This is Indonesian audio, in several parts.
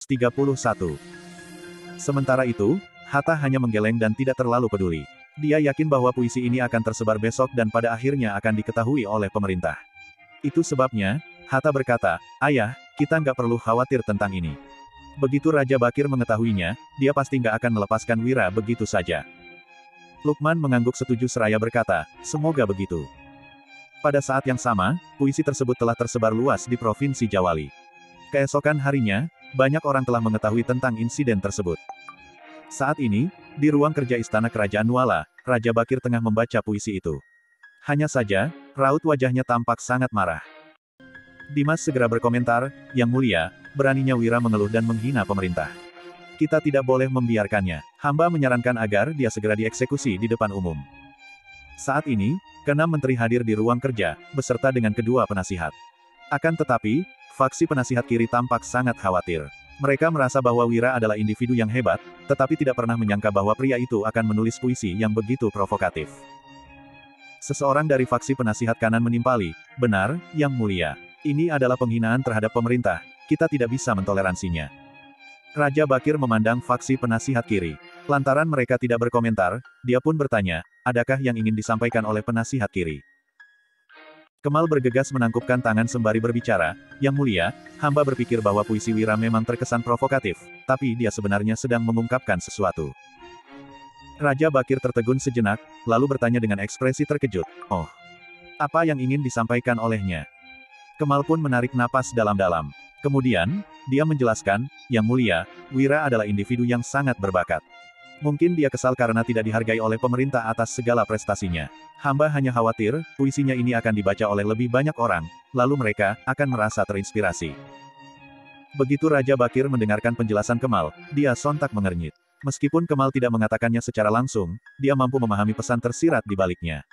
31. Sementara itu, Hatta hanya menggeleng dan tidak terlalu peduli. Dia yakin bahwa puisi ini akan tersebar besok dan pada akhirnya akan diketahui oleh pemerintah. Itu sebabnya, Hatta berkata, "Ayah, kita nggak perlu khawatir tentang ini." Begitu Raja Bakir mengetahuinya, dia pasti nggak akan melepaskan Wira begitu saja. Lukman mengangguk setuju seraya berkata, "Semoga begitu." Pada saat yang sama, puisi tersebut telah tersebar luas di Provinsi Jawali. Keesokan harinya, banyak orang telah mengetahui tentang insiden tersebut. Saat ini, di ruang kerja Istana Kerajaan Nuala, Raja Bakir tengah membaca puisi itu. Hanya saja, raut wajahnya tampak sangat marah. Dimas segera berkomentar, "Yang mulia, beraninya Wira mengeluh dan menghina pemerintah. Kita tidak boleh membiarkannya. Hamba menyarankan agar dia segera dieksekusi di depan umum." Saat ini, ke-6 menteri hadir di ruang kerja, beserta dengan kedua penasihat. Akan tetapi, faksi penasihat kiri tampak sangat khawatir. Mereka merasa bahwa Wira adalah individu yang hebat, tetapi tidak pernah menyangka bahwa pria itu akan menulis puisi yang begitu provokatif. Seseorang dari faksi penasihat kanan menimpali, "Benar, Yang Mulia. Ini adalah penghinaan terhadap pemerintah, kita tidak bisa mentoleransinya." Raja Bakir memandang faksi penasihat kiri. Lantaran mereka tidak berkomentar, dia pun bertanya, "Adakah yang ingin disampaikan oleh penasihat kiri?" Kemal bergegas menangkupkan tangan sembari berbicara, "Yang Mulia, hamba berpikir bahwa puisi Wira memang terkesan provokatif, tapi dia sebenarnya sedang mengungkapkan sesuatu." Raja Bakir tertegun sejenak, lalu bertanya dengan ekspresi terkejut, "Oh, apa yang ingin disampaikan olehnya?" Kemal pun menarik napas dalam-dalam. Kemudian, dia menjelaskan, "Yang Mulia, Wira adalah individu yang sangat berbakat. Mungkin dia kesal karena tidak dihargai oleh pemerintah atas segala prestasinya. Hamba hanya khawatir, puisinya ini akan dibaca oleh lebih banyak orang, lalu mereka akan merasa terinspirasi." Begitu Raja Bakir mendengarkan penjelasan Kemal, dia sontak mengernyit. Meskipun Kemal tidak mengatakannya secara langsung, dia mampu memahami pesan tersirat di baliknya.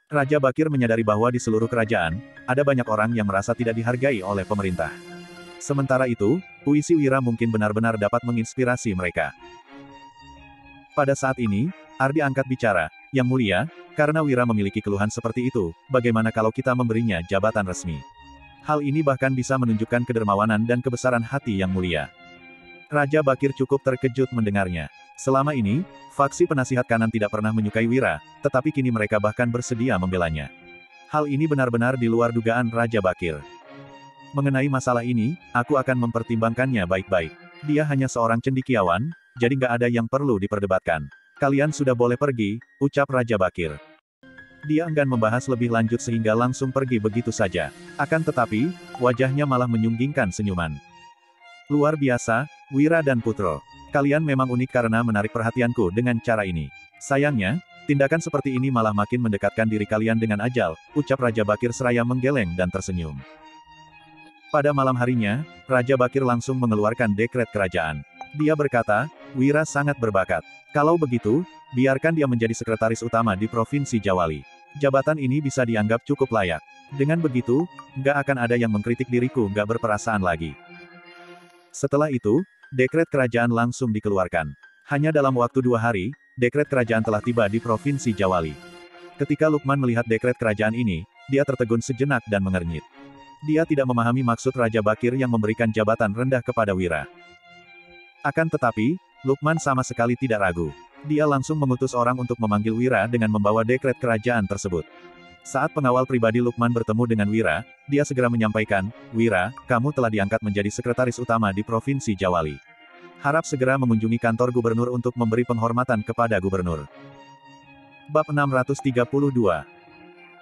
Raja Bakir menyadari bahwa di seluruh kerajaan, ada banyak orang yang merasa tidak dihargai oleh pemerintah. Sementara itu, puisi Wira mungkin benar-benar dapat menginspirasi mereka. Pada saat ini, Ardi angkat bicara, "Yang Mulia, karena Wira memiliki keluhan seperti itu, bagaimana kalau kita memberinya jabatan resmi? Hal ini bahkan bisa menunjukkan kedermawanan dan kebesaran hati Yang Mulia." Raja Bakir cukup terkejut mendengarnya. Selama ini, faksi penasihat kanan tidak pernah menyukai Wira, tetapi kini mereka bahkan bersedia membelanya. Hal ini benar-benar di luar dugaan Raja Bakir. "Mengenai masalah ini, aku akan mempertimbangkannya baik-baik. Dia hanya seorang cendekiawan, jadi nggak ada yang perlu diperdebatkan. Kalian sudah boleh pergi," ucap Raja Bakir. Dia enggan membahas lebih lanjut sehingga langsung pergi begitu saja. Akan tetapi, wajahnya malah menyunggingkan senyuman. "Luar biasa, Wira dan Putro. Kalian memang unik karena menarik perhatianku dengan cara ini. Sayangnya, tindakan seperti ini malah makin mendekatkan diri kalian dengan ajal," ucap Raja Bakir seraya menggeleng dan tersenyum. Pada malam harinya, Raja Bakir langsung mengeluarkan dekret kerajaan. Dia berkata, "Wira sangat berbakat. Kalau begitu, biarkan dia menjadi sekretaris utama di Provinsi Jawali. Jabatan ini bisa dianggap cukup layak. Dengan begitu, nggak akan ada yang mengkritik diriku nggak berperasaan lagi." Setelah itu, dekret kerajaan langsung dikeluarkan. Hanya dalam waktu 2 hari, dekret kerajaan telah tiba di Provinsi Jawali. Ketika Lukman melihat dekret kerajaan ini, dia tertegun sejenak dan mengernyit. Dia tidak memahami maksud Raja Bakir yang memberikan jabatan rendah kepada Wira. Akan tetapi, Lukman sama sekali tidak ragu. Dia langsung mengutus orang untuk memanggil Wira dengan membawa dekret kerajaan tersebut. Saat pengawal pribadi Lukman bertemu dengan Wira, dia segera menyampaikan, "Wira, kamu telah diangkat menjadi sekretaris utama di Provinsi Jawali. Harap segera mengunjungi kantor gubernur untuk memberi penghormatan kepada gubernur." Bab 632.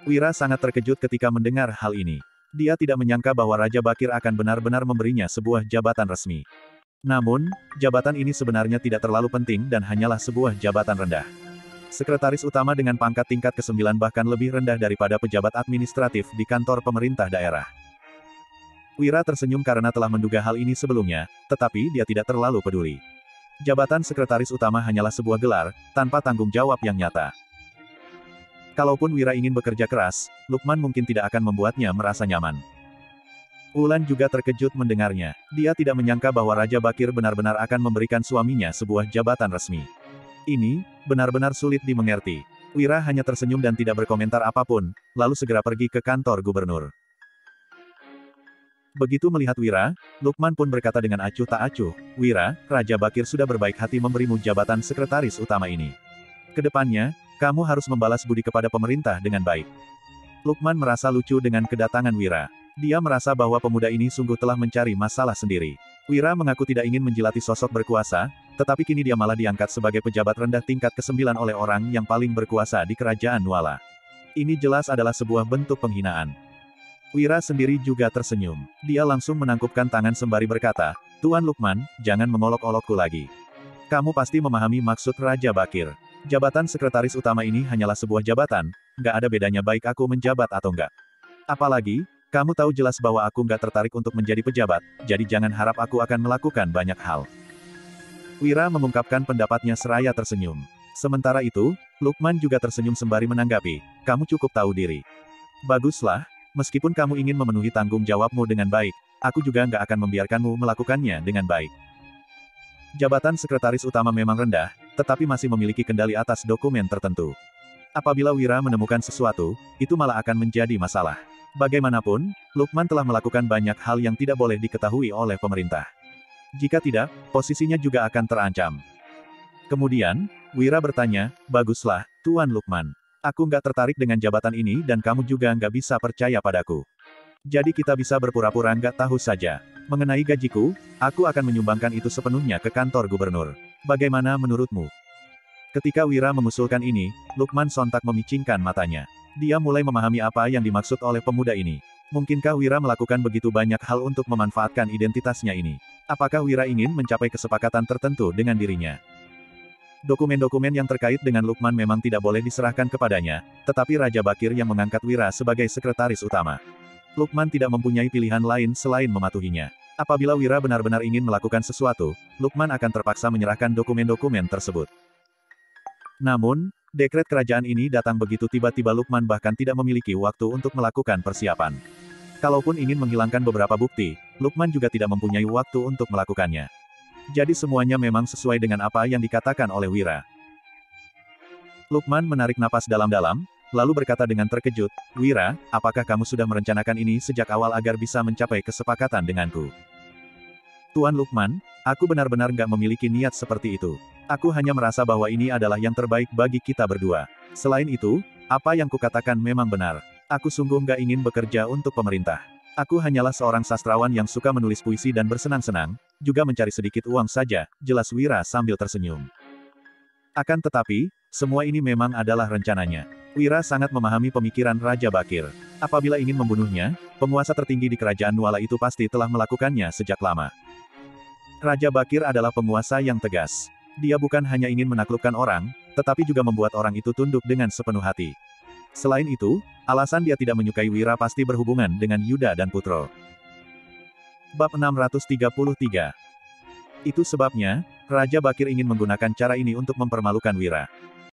Wira sangat terkejut ketika mendengar hal ini. Dia tidak menyangka bahwa Raja Bakir akan benar-benar memberinya sebuah jabatan resmi. Namun, jabatan ini sebenarnya tidak terlalu penting dan hanyalah sebuah jabatan rendah. Sekretaris utama dengan pangkat tingkat ke-9 bahkan lebih rendah daripada pejabat administratif di kantor pemerintah daerah. Wira tersenyum karena telah menduga hal ini sebelumnya, tetapi dia tidak terlalu peduli. Jabatan sekretaris utama hanyalah sebuah gelar, tanpa tanggung jawab yang nyata. Kalaupun Wira ingin bekerja keras, Lukman mungkin tidak akan membuatnya merasa nyaman. Wulan juga terkejut mendengarnya. Dia tidak menyangka bahwa Raja Bakir benar-benar akan memberikan suaminya sebuah jabatan resmi. Ini, benar-benar sulit dimengerti. Wira hanya tersenyum dan tidak berkomentar apapun, lalu segera pergi ke kantor gubernur. Begitu melihat Wira, Lukman pun berkata dengan acuh tak acuh, "Wira, Raja Bakir sudah berbaik hati memberimu jabatan sekretaris utama ini. Kedepannya, kamu harus membalas budi kepada pemerintah dengan baik." Lukman merasa lucu dengan kedatangan Wira. Dia merasa bahwa pemuda ini sungguh telah mencari masalah sendiri. Wira mengaku tidak ingin menjilati sosok berkuasa, tetapi kini dia malah diangkat sebagai pejabat rendah tingkat ke-9 oleh orang yang paling berkuasa di kerajaan Nuala. Ini jelas adalah sebuah bentuk penghinaan. Wira sendiri juga tersenyum. Dia langsung menangkupkan tangan sembari berkata, "Tuan Lukman, jangan mengolok-olokku lagi. Kamu pasti memahami maksud Raja Bakir. Jabatan sekretaris utama ini hanyalah sebuah jabatan, nggak ada bedanya baik aku menjabat atau enggak. Apalagi, kamu tahu jelas bahwa aku nggak tertarik untuk menjadi pejabat, jadi jangan harap aku akan melakukan banyak hal." Wira mengungkapkan pendapatnya seraya tersenyum. Sementara itu, Lukman juga tersenyum sembari menanggapi, "Kamu cukup tahu diri. Baguslah. Meskipun kamu ingin memenuhi tanggung jawabmu dengan baik, aku juga nggak akan membiarkanmu melakukannya dengan baik." Jabatan sekretaris utama memang rendah, tetapi masih memiliki kendali atas dokumen tertentu. Apabila Wira menemukan sesuatu, itu malah akan menjadi masalah. Bagaimanapun, Lukman telah melakukan banyak hal yang tidak boleh diketahui oleh pemerintah. Jika tidak, posisinya juga akan terancam. Kemudian, Wira bertanya, "Baguslah, Tuan Lukman. Aku nggak tertarik dengan jabatan ini dan kamu juga nggak bisa percaya padaku. Jadi kita bisa berpura-pura nggak tahu saja. Mengenai gajiku, aku akan menyumbangkan itu sepenuhnya ke kantor gubernur. Bagaimana menurutmu?" Ketika Wira mengusulkan ini, Lukman sontak memicingkan matanya. Dia mulai memahami apa yang dimaksud oleh pemuda ini. Mungkinkah Wira melakukan begitu banyak hal untuk memanfaatkan identitasnya ini? Apakah Wira ingin mencapai kesepakatan tertentu dengan dirinya? Dokumen-dokumen yang terkait dengan Lukman memang tidak boleh diserahkan kepadanya, tetapi Raja Bakir yang mengangkat Wira sebagai sekretaris utama. Lukman tidak mempunyai pilihan lain selain mematuhinya. Apabila Wira benar-benar ingin melakukan sesuatu, Lukman akan terpaksa menyerahkan dokumen-dokumen tersebut. Namun, dekret kerajaan ini datang begitu tiba-tiba. Lukman bahkan tidak memiliki waktu untuk melakukan persiapan. Kalaupun ingin menghilangkan beberapa bukti, Lukman juga tidak mempunyai waktu untuk melakukannya. Jadi semuanya memang sesuai dengan apa yang dikatakan oleh Wira. Lukman menarik napas dalam-dalam, lalu berkata dengan terkejut, "Wira, apakah kamu sudah merencanakan ini sejak awal agar bisa mencapai kesepakatan denganku?" "Tuan Lukman, aku benar-benar nggak memiliki niat seperti itu. Aku hanya merasa bahwa ini adalah yang terbaik bagi kita berdua. Selain itu, apa yang kukatakan memang benar. Aku sungguh nggak ingin bekerja untuk pemerintah. Aku hanyalah seorang sastrawan yang suka menulis puisi dan bersenang-senang, juga mencari sedikit uang saja," jelas Wira sambil tersenyum. Akan tetapi, semua ini memang adalah rencananya. Wira sangat memahami pemikiran Raja Bakir. Apabila ingin membunuhnya, penguasa tertinggi di kerajaan Nuala itu pasti telah melakukannya sejak lama. Raja Bakir adalah penguasa yang tegas. Dia bukan hanya ingin menaklukkan orang, tetapi juga membuat orang itu tunduk dengan sepenuh hati. Selain itu, alasan dia tidak menyukai Wira pasti berhubungan dengan Yuda dan Putro. Bab 633. Itu sebabnya, Raja Bakir ingin menggunakan cara ini untuk mempermalukan Wira.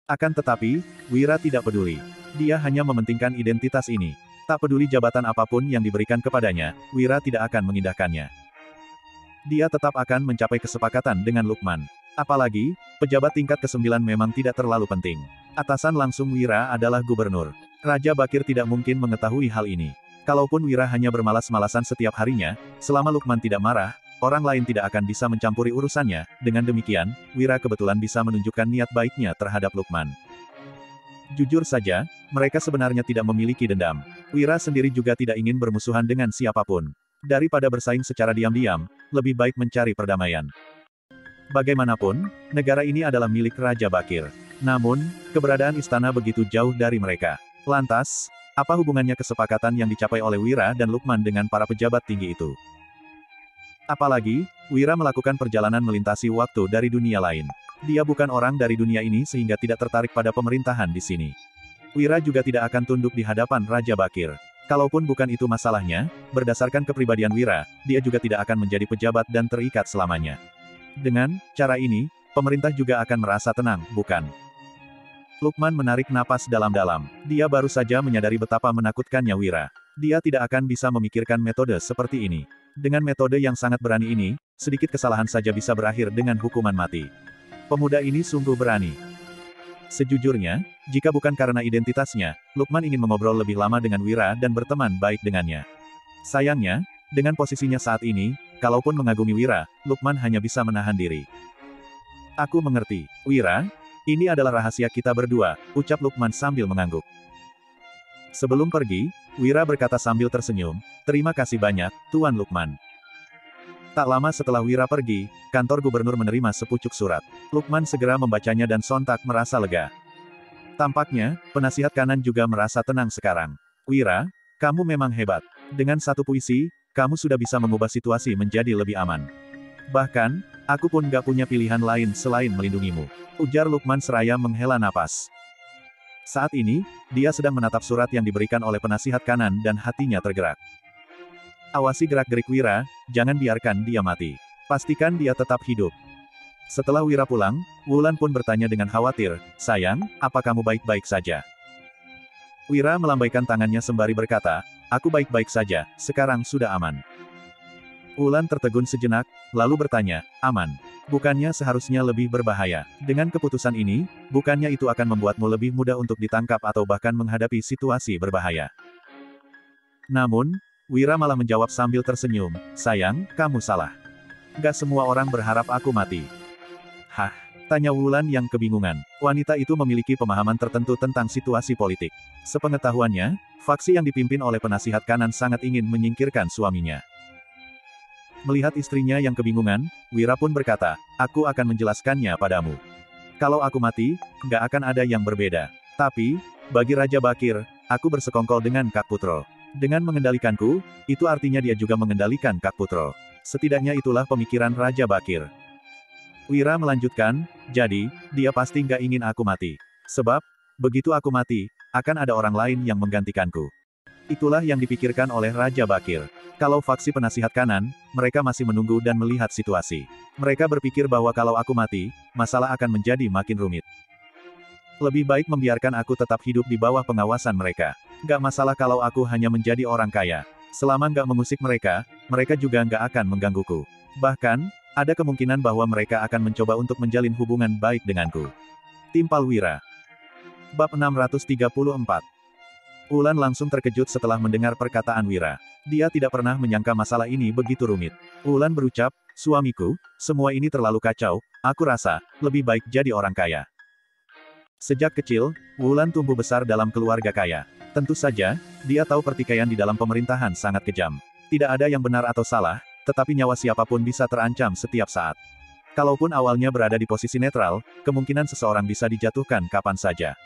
Akan tetapi, Wira tidak peduli. Dia hanya mementingkan identitas ini. Tak peduli jabatan apapun yang diberikan kepadanya, Wira tidak akan mengindahkannya. Dia tetap akan mencapai kesepakatan dengan Lukman. Apalagi, pejabat tingkat ke-9 memang tidak terlalu penting. Atasan langsung Wira adalah gubernur. Raja Bakir tidak mungkin mengetahui hal ini. Kalaupun Wira hanya bermalas-malasan setiap harinya, selama Lukman tidak marah, orang lain tidak akan bisa mencampuri urusannya. Dengan demikian, Wira kebetulan bisa menunjukkan niat baiknya terhadap Lukman. Jujur saja, mereka sebenarnya tidak memiliki dendam. Wira sendiri juga tidak ingin bermusuhan dengan siapapun. Daripada bersaing secara diam-diam, lebih baik mencari perdamaian. Bagaimanapun, negara ini adalah milik Raja Bakir. Namun, keberadaan istana begitu jauh dari mereka. Lantas, apa hubungannya kesepakatan yang dicapai oleh Wira dan Lukman dengan para pejabat tinggi itu? Apalagi, Wira melakukan perjalanan melintasi waktu dari dunia lain. Dia bukan orang dari dunia ini sehingga tidak tertarik pada pemerintahan di sini. Wira juga tidak akan tunduk di hadapan Raja Bakir. Kalaupun bukan itu masalahnya, berdasarkan kepribadian Wira, dia juga tidak akan menjadi pejabat dan terikat selamanya. Dengan cara ini, pemerintah juga akan merasa tenang, bukan? Lukman menarik napas dalam-dalam. Dia baru saja menyadari betapa menakutkannya Wira. Dia tidak akan bisa memikirkan metode seperti ini. Dengan metode yang sangat berani ini, sedikit kesalahan saja bisa berakhir dengan hukuman mati. Pemuda ini sungguh berani. Sejujurnya, jika bukan karena identitasnya, Lukman ingin mengobrol lebih lama dengan Wira dan berteman baik dengannya. Sayangnya, Dengan posisinya saat ini, kalaupun mengagumi Wira, Lukman hanya bisa menahan diri. Aku mengerti, Wira. Ini adalah rahasia kita berdua, ucap Lukman sambil mengangguk. Sebelum pergi, Wira berkata sambil tersenyum, terima kasih banyak, Tuan Lukman. Tak lama setelah Wira pergi, kantor gubernur menerima sepucuk surat. Lukman segera membacanya dan sontak merasa lega. Tampaknya, penasihat kanan juga merasa tenang sekarang. Wira, kamu memang hebat. Dengan satu puisi, kamu sudah bisa mengubah situasi menjadi lebih aman. Bahkan, aku pun gak punya pilihan lain selain melindungimu. Ujar Lukman seraya menghela napas. Saat ini, dia sedang menatap surat yang diberikan oleh penasihat kanan dan hatinya tergerak. Awasi gerak-gerik Wira, jangan biarkan dia mati. Pastikan dia tetap hidup. Setelah Wira pulang, Wulan pun bertanya dengan khawatir, sayang, apa kamu baik-baik saja? Wira melambaikan tangannya sembari berkata, aku baik-baik saja, sekarang sudah aman. Wulan tertegun sejenak, lalu bertanya, aman. Bukannya seharusnya lebih berbahaya. Dengan keputusan ini, bukannya itu akan membuatmu lebih mudah untuk ditangkap atau bahkan menghadapi situasi berbahaya. Namun, Wira malah menjawab sambil tersenyum, sayang, kamu salah. Gak semua orang berharap aku mati. Hah? Tanya Wulan yang kebingungan. Wanita itu memiliki pemahaman tertentu tentang situasi politik. Sepengetahuannya, faksi yang dipimpin oleh penasihat kanan sangat ingin menyingkirkan suaminya. Melihat istrinya yang kebingungan, Wira pun berkata, aku akan menjelaskannya padamu. Kalau aku mati, nggak akan ada yang berbeda. Tapi, bagi Raja Bakir, aku bersekongkol dengan Kak Putro. Dengan mengendalikanku, itu artinya dia juga mengendalikan Kak Putro. Setidaknya itulah pemikiran Raja Bakir. Wira melanjutkan, jadi, dia pasti nggak ingin aku mati. Sebab, begitu aku mati, akan ada orang lain yang menggantikanku. Itulah yang dipikirkan oleh Raja Bakir. Kalau faksi penasihat kanan, mereka masih menunggu dan melihat situasi. Mereka berpikir bahwa kalau aku mati, masalah akan menjadi makin rumit. Lebih baik membiarkan aku tetap hidup di bawah pengawasan mereka. Gak masalah kalau aku hanya menjadi orang kaya. Selama gak mengusik mereka, mereka juga gak akan menggangguku. Bahkan, ada kemungkinan bahwa mereka akan mencoba untuk menjalin hubungan baik denganku. Timpal Wira. Bab 634. Wulan langsung terkejut setelah mendengar perkataan Wira. Dia tidak pernah menyangka masalah ini begitu rumit. Wulan berucap, suamiku, semua ini terlalu kacau, aku rasa, lebih baik jadi orang kaya. Sejak kecil, Wulan tumbuh besar dalam keluarga kaya. Tentu saja, dia tahu pertikaian di dalam pemerintahan sangat kejam. Tidak ada yang benar atau salah, tetapi nyawa siapapun bisa terancam setiap saat. Kalaupun awalnya berada di posisi netral, kemungkinan seseorang bisa dijatuhkan kapan saja.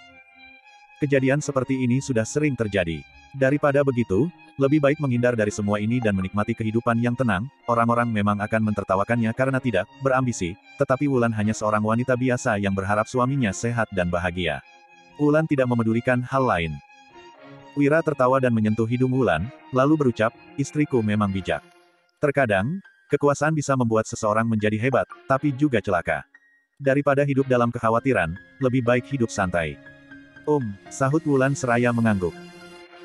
Kejadian seperti ini sudah sering terjadi. Daripada begitu, lebih baik menghindar dari semua ini dan menikmati kehidupan yang tenang. Orang-orang memang akan mentertawakannya karena tidak berambisi, tetapi Wulan hanya seorang wanita biasa yang berharap suaminya sehat dan bahagia. Wulan tidak memedulikan hal lain. Wira tertawa dan menyentuh hidung Wulan, lalu berucap, istriku memang bijak. Terkadang, kekuasaan bisa membuat seseorang menjadi hebat, tapi juga celaka. Daripada hidup dalam kekhawatiran, lebih baik hidup santai. Sahut Wulan seraya mengangguk.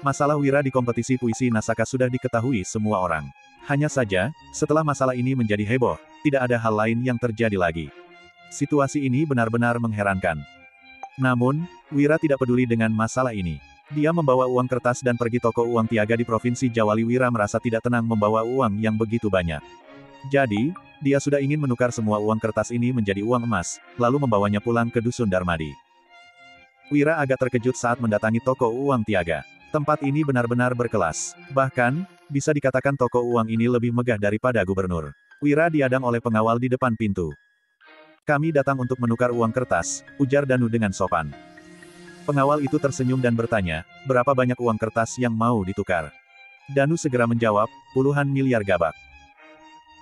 Masalah Wira di kompetisi puisi Nasaka sudah diketahui semua orang. Hanya saja, setelah masalah ini menjadi heboh, tidak ada hal lain yang terjadi lagi. Situasi ini benar-benar mengherankan. Namun, Wira tidak peduli dengan masalah ini. Dia membawa uang kertas dan pergi toko uang tiaga di Provinsi Jawali. Wira merasa tidak tenang membawa uang yang begitu banyak. Jadi, dia sudah ingin menukar semua uang kertas ini menjadi uang emas, lalu membawanya pulang ke Dusun Darmadi. Wira agak terkejut saat mendatangi toko uang tiaga. Tempat ini benar-benar berkelas. Bahkan, bisa dikatakan toko uang ini lebih megah daripada gubernur. Wira diadang oleh pengawal di depan pintu. Kami datang untuk menukar uang kertas, ujar Danu dengan sopan. Pengawal itu tersenyum dan bertanya, berapa banyak uang kertas yang mau ditukar? Danu segera menjawab, puluhan miliar gabak.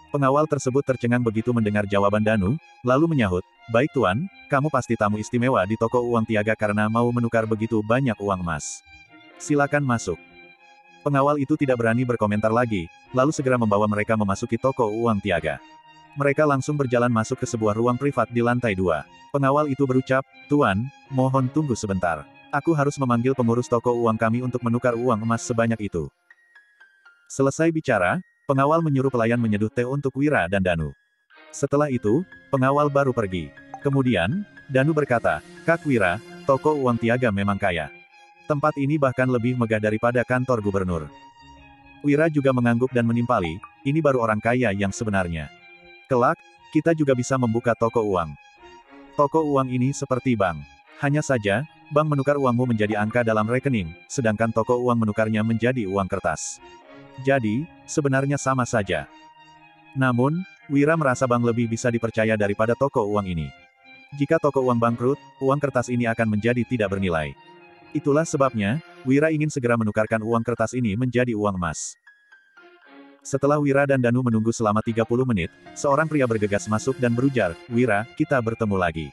Pengawal tersebut tercengang begitu mendengar jawaban Danu, lalu menyahut, baik tuan, kamu pasti tamu istimewa di toko uang tiaga karena mau menukar begitu banyak uang emas. Silakan masuk. Pengawal itu tidak berani berkomentar lagi, lalu segera membawa mereka memasuki toko uang tiaga. Mereka langsung berjalan masuk ke sebuah ruang privat di lantai 2. Pengawal itu berucap, tuan, mohon tunggu sebentar. Aku harus memanggil pengurus toko uang kami untuk menukar uang emas sebanyak itu. Selesai bicara, pengawal menyuruh pelayan menyeduh teh untuk Wira dan Danu. Setelah itu, pengawal baru pergi. Kemudian, Danu berkata, Kak Wira, toko uang tiaga memang kaya. Tempat ini bahkan lebih megah daripada kantor gubernur. Wira juga mengangguk dan menimpali, ini baru orang kaya yang sebenarnya. Kelak, kita juga bisa membuka toko uang. Toko uang ini seperti bank. Hanya saja, bank menukar uangmu menjadi angka dalam rekening, sedangkan toko uang menukarnya menjadi uang kertas. Jadi, sebenarnya sama saja. Namun, Wira merasa bank lebih bisa dipercaya daripada toko uang ini. Jika toko uang bangkrut, uang kertas ini akan menjadi tidak bernilai. Itulah sebabnya, Wira ingin segera menukarkan uang kertas ini menjadi uang emas. Setelah Wira dan Danu menunggu selama 30 menit, seorang pria bergegas masuk dan berujar, "Wira, kita bertemu lagi."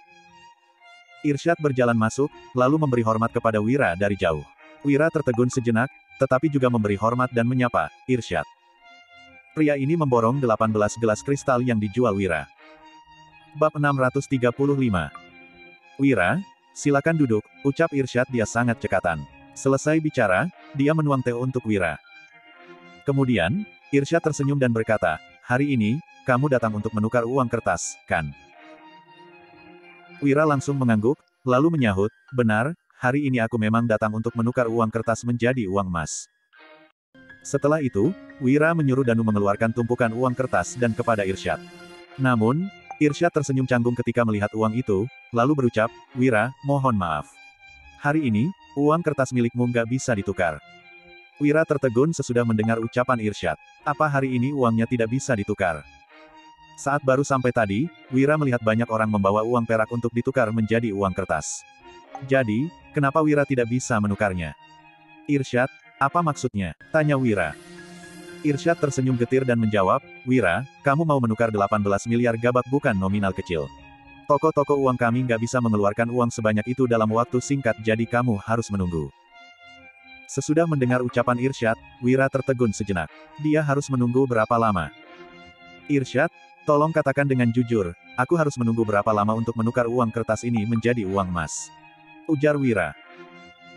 Irsyad berjalan masuk, lalu memberi hormat kepada Wira dari jauh. Wira tertegun sejenak, tetapi juga memberi hormat dan menyapa, "Irsyad." Pria ini memborong 18 gelas kristal yang dijual Wira. Bab 635. "Wira, silakan duduk," ucap Irsyad. Dia sangat cekatan. Selesai bicara, dia menuang teh untuk Wira. Kemudian, Irsyad tersenyum dan berkata, "Hari ini, kamu datang untuk menukar uang kertas, kan?" Wira langsung mengangguk, lalu menyahut, "Benar, hari ini aku memang datang untuk menukar uang kertas menjadi uang emas." Setelah itu, Wira menyuruh Danu mengeluarkan tumpukan uang kertas dan kepada Irsyad. Namun, Irsyad tersenyum canggung ketika melihat uang itu, lalu berucap, "Wira, mohon maaf. Hari ini, uang kertas milikmu nggak bisa ditukar." Wira tertegun sesudah mendengar ucapan Irsyad. Apa hari ini uangnya tidak bisa ditukar? Saat baru sampai tadi, Wira melihat banyak orang membawa uang perak untuk ditukar menjadi uang kertas. Jadi, kenapa Wira tidak bisa menukarnya? "Irsyad, apa maksudnya?" tanya Wira. Irsyad tersenyum getir dan menjawab, "Wira, kamu mau menukar 18 miliar gabak bukan nominal kecil. Toko-toko uang kami nggak bisa mengeluarkan uang sebanyak itu dalam waktu singkat, jadi kamu harus menunggu." Sesudah mendengar ucapan Irsyad, Wira tertegun sejenak. Dia harus menunggu berapa lama? "Irsyad, tolong katakan dengan jujur, aku harus menunggu berapa lama untuk menukar uang kertas ini menjadi uang emas?" ujar Wira.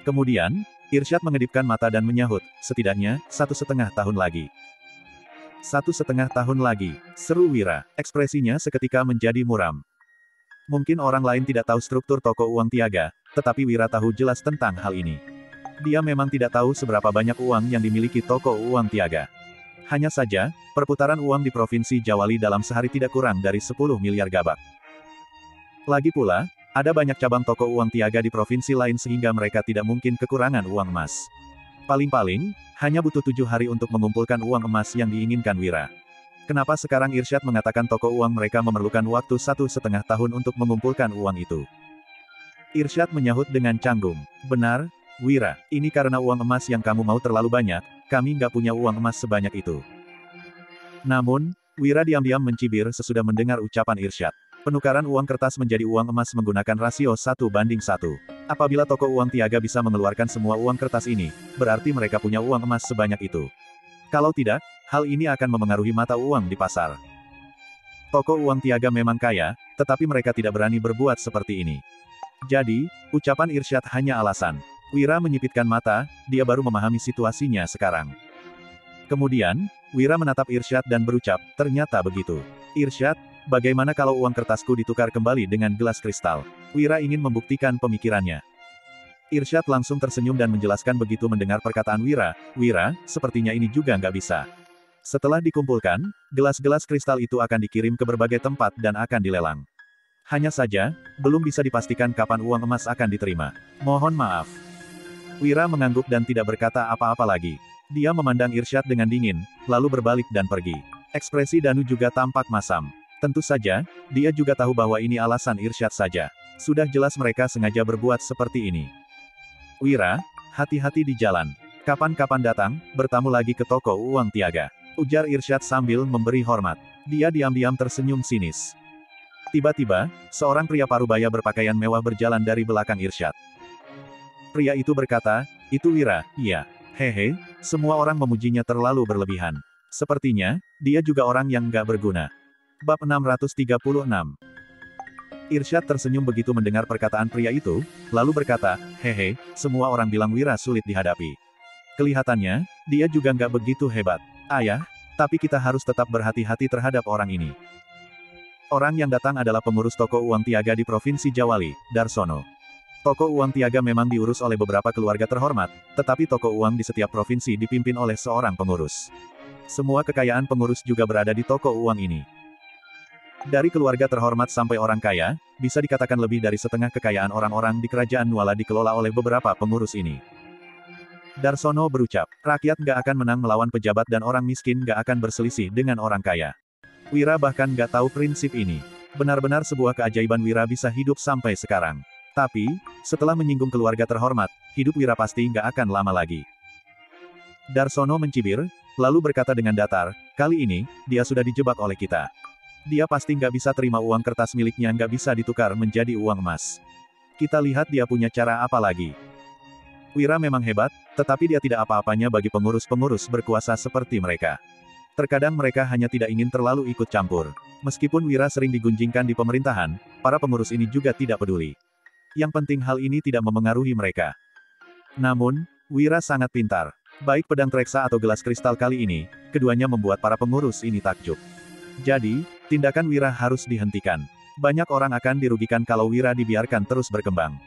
Kemudian, Irsyad mengedipkan mata dan menyahut, "Setidaknya, 1,5 tahun lagi." 1,5 tahun lagi, seru Wira. Ekspresinya seketika menjadi muram. Mungkin orang lain tidak tahu struktur toko uang Tiaga, tetapi Wira tahu jelas tentang hal ini. Dia memang tidak tahu seberapa banyak uang yang dimiliki toko uang Tiaga. Hanya saja, perputaran uang di Provinsi Jawali dalam sehari tidak kurang dari 10 miliar gabak. Lagi pula, ada banyak cabang toko uang Tiaga di provinsi lain sehingga mereka tidak mungkin kekurangan uang emas. Paling-paling, hanya butuh 7 hari untuk mengumpulkan uang emas yang diinginkan Wira. Kenapa sekarang Irsyad mengatakan toko uang mereka memerlukan waktu 1,5 tahun untuk mengumpulkan uang itu? Irsyad menyahut dengan canggung, "Benar, Wira, ini karena uang emas yang kamu mau terlalu banyak, kami nggak punya uang emas sebanyak itu." Namun, Wira diam-diam mencibir sesudah mendengar ucapan Irsyad. Penukaran uang kertas menjadi uang emas menggunakan rasio 1:1. Apabila toko uang Tiaga bisa mengeluarkan semua uang kertas ini, berarti mereka punya uang emas sebanyak itu. Kalau tidak, hal ini akan memengaruhi mata uang di pasar. Toko uang Tiaga memang kaya, tetapi mereka tidak berani berbuat seperti ini. Jadi, ucapan Irsyad hanya alasan. Wira menyipitkan mata, dia baru memahami situasinya sekarang. Kemudian, Wira menatap Irsyad dan berucap, "Ternyata begitu. Irsyad, bagaimana kalau uang kertasku ditukar kembali dengan gelas kristal?" Wira ingin membuktikan pemikirannya. Irsyad langsung tersenyum dan menjelaskan begitu mendengar perkataan Wira, "Wira, sepertinya ini juga nggak bisa. Setelah dikumpulkan, gelas-gelas kristal itu akan dikirim ke berbagai tempat dan akan dilelang. Hanya saja, belum bisa dipastikan kapan uang emas akan diterima. Mohon maaf." Wira mengangguk dan tidak berkata apa-apa lagi. Dia memandang Irsyad dengan dingin, lalu berbalik dan pergi. Ekspresi Danu juga tampak masam. Tentu saja, dia juga tahu bahwa ini alasan Irsyad saja. Sudah jelas mereka sengaja berbuat seperti ini. "Wira, hati-hati di jalan. Kapan-kapan datang, bertamu lagi ke toko uang Tiaga," ujar Irsyad sambil memberi hormat. Dia diam-diam tersenyum sinis. Tiba-tiba, seorang pria parubaya berpakaian mewah berjalan dari belakang Irsyad. Pria itu berkata, "Itu Wira." "Iya. Hehe, semua orang memujinya terlalu berlebihan. Sepertinya, dia juga orang yang nggak berguna." Bab 636. Irsyad tersenyum begitu mendengar perkataan pria itu, lalu berkata, "Hehe, semua orang bilang Wira sulit dihadapi. Kelihatannya, dia juga nggak begitu hebat. Ayah, tapi kita harus tetap berhati-hati terhadap orang ini." Orang yang datang adalah pengurus toko uang Tiaga di Provinsi Jawali, Darsono. Toko uang Tiaga memang diurus oleh beberapa keluarga terhormat, tetapi toko uang di setiap provinsi dipimpin oleh seorang pengurus. Semua kekayaan pengurus juga berada di toko uang ini. Dari keluarga terhormat sampai orang kaya, bisa dikatakan lebih dari setengah kekayaan orang-orang di kerajaan Nuala dikelola oleh beberapa pengurus ini. Darsono berucap, rakyat nggak akan menang melawan pejabat dan orang miskin nggak akan berselisih dengan orang kaya. Wira bahkan nggak tahu prinsip ini. Benar-benar sebuah keajaiban Wira bisa hidup sampai sekarang. Tapi, setelah menyinggung keluarga terhormat, hidup Wira pasti nggak akan lama lagi. Darsono mencibir, lalu berkata dengan datar, kali ini, dia sudah dijebak oleh kita. Dia pasti nggak bisa terima uang kertas miliknya nggak bisa ditukar menjadi uang emas. Kita lihat dia punya cara apa lagi. Wira memang hebat, tetapi dia tidak apa-apanya bagi pengurus-pengurus berkuasa seperti mereka. Terkadang mereka hanya tidak ingin terlalu ikut campur. Meskipun Wira sering digunjingkan di pemerintahan, para pengurus ini juga tidak peduli. Yang penting hal ini tidak memengaruhi mereka. Namun, Wira sangat pintar. Baik pedang Treksa atau gelas kristal kali ini, keduanya membuat para pengurus ini takjub. Jadi, tindakan Wira harus dihentikan. Banyak orang akan dirugikan kalau Wira dibiarkan terus berkembang.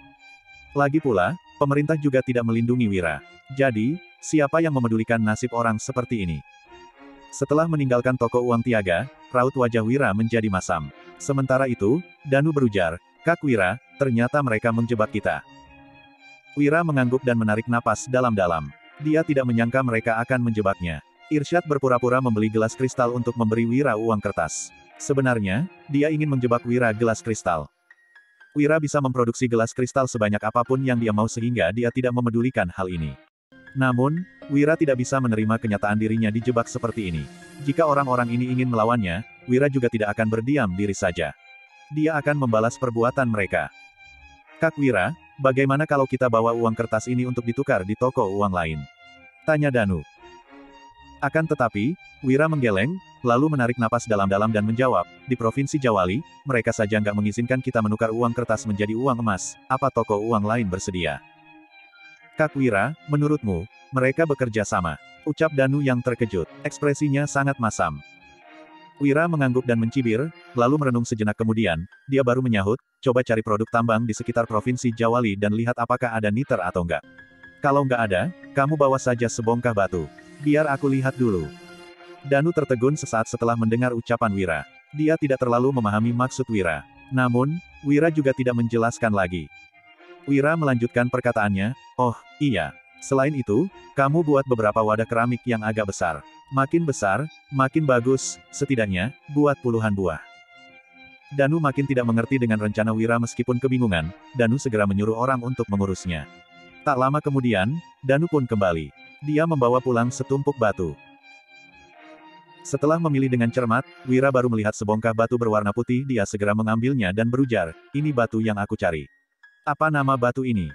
Lagi pula, pemerintah juga tidak melindungi Wira. Jadi, siapa yang memedulikan nasib orang seperti ini? Setelah meninggalkan toko uang Tiaga, raut wajah Wira menjadi masam. Sementara itu, Danu berujar, Kak Wira, ternyata mereka menjebak kita. Wira mengangguk dan menarik napas dalam-dalam. Dia tidak menyangka mereka akan menjebaknya. Irsyad berpura-pura membeli gelas kristal untuk memberi Wira uang kertas. Sebenarnya, dia ingin menjebak Wira gelas kristal. Wira bisa memproduksi gelas kristal sebanyak apapun yang dia mau sehingga dia tidak memedulikan hal ini. Namun, Wira tidak bisa menerima kenyataan dirinya dijebak seperti ini. Jika orang-orang ini ingin melawannya, Wira juga tidak akan berdiam diri saja. Dia akan membalas perbuatan mereka. Kak Wira, bagaimana kalau kita bawa uang kertas ini untuk ditukar di toko uang lain? Tanya Danu. Akan tetapi, Wira menggeleng, lalu menarik napas dalam-dalam dan menjawab, di Provinsi Jawali, mereka saja nggak mengizinkan kita menukar uang kertas menjadi uang emas, apa toko uang lain bersedia? Kak Wira, menurutmu, mereka bekerja sama? Ucap Danu yang terkejut. Ekspresinya sangat masam. Wira mengangguk dan mencibir, lalu merenung sejenak kemudian, dia baru menyahut, coba cari produk tambang di sekitar Provinsi Jawali dan lihat apakah ada niter atau enggak. Kalau nggak ada, kamu bawa saja sebongkah batu. Biar aku lihat dulu. Danu tertegun sesaat setelah mendengar ucapan Wira. Dia tidak terlalu memahami maksud Wira. Namun, Wira juga tidak menjelaskan lagi. Wira melanjutkan perkataannya, oh, iya. Selain itu, kamu buat beberapa wadah keramik yang agak besar. Makin besar, makin bagus, setidaknya, buat puluhan buah. Danu makin tidak mengerti dengan rencana Wira meskipun kebingungan, Danu segera menyuruh orang untuk mengurusnya. Tak lama kemudian, Danu pun kembali. Dia membawa pulang setumpuk batu. Setelah memilih dengan cermat, Wira baru melihat sebongkah batu berwarna putih. Dia segera mengambilnya dan berujar, ini batu yang aku cari. Apa nama batu ini?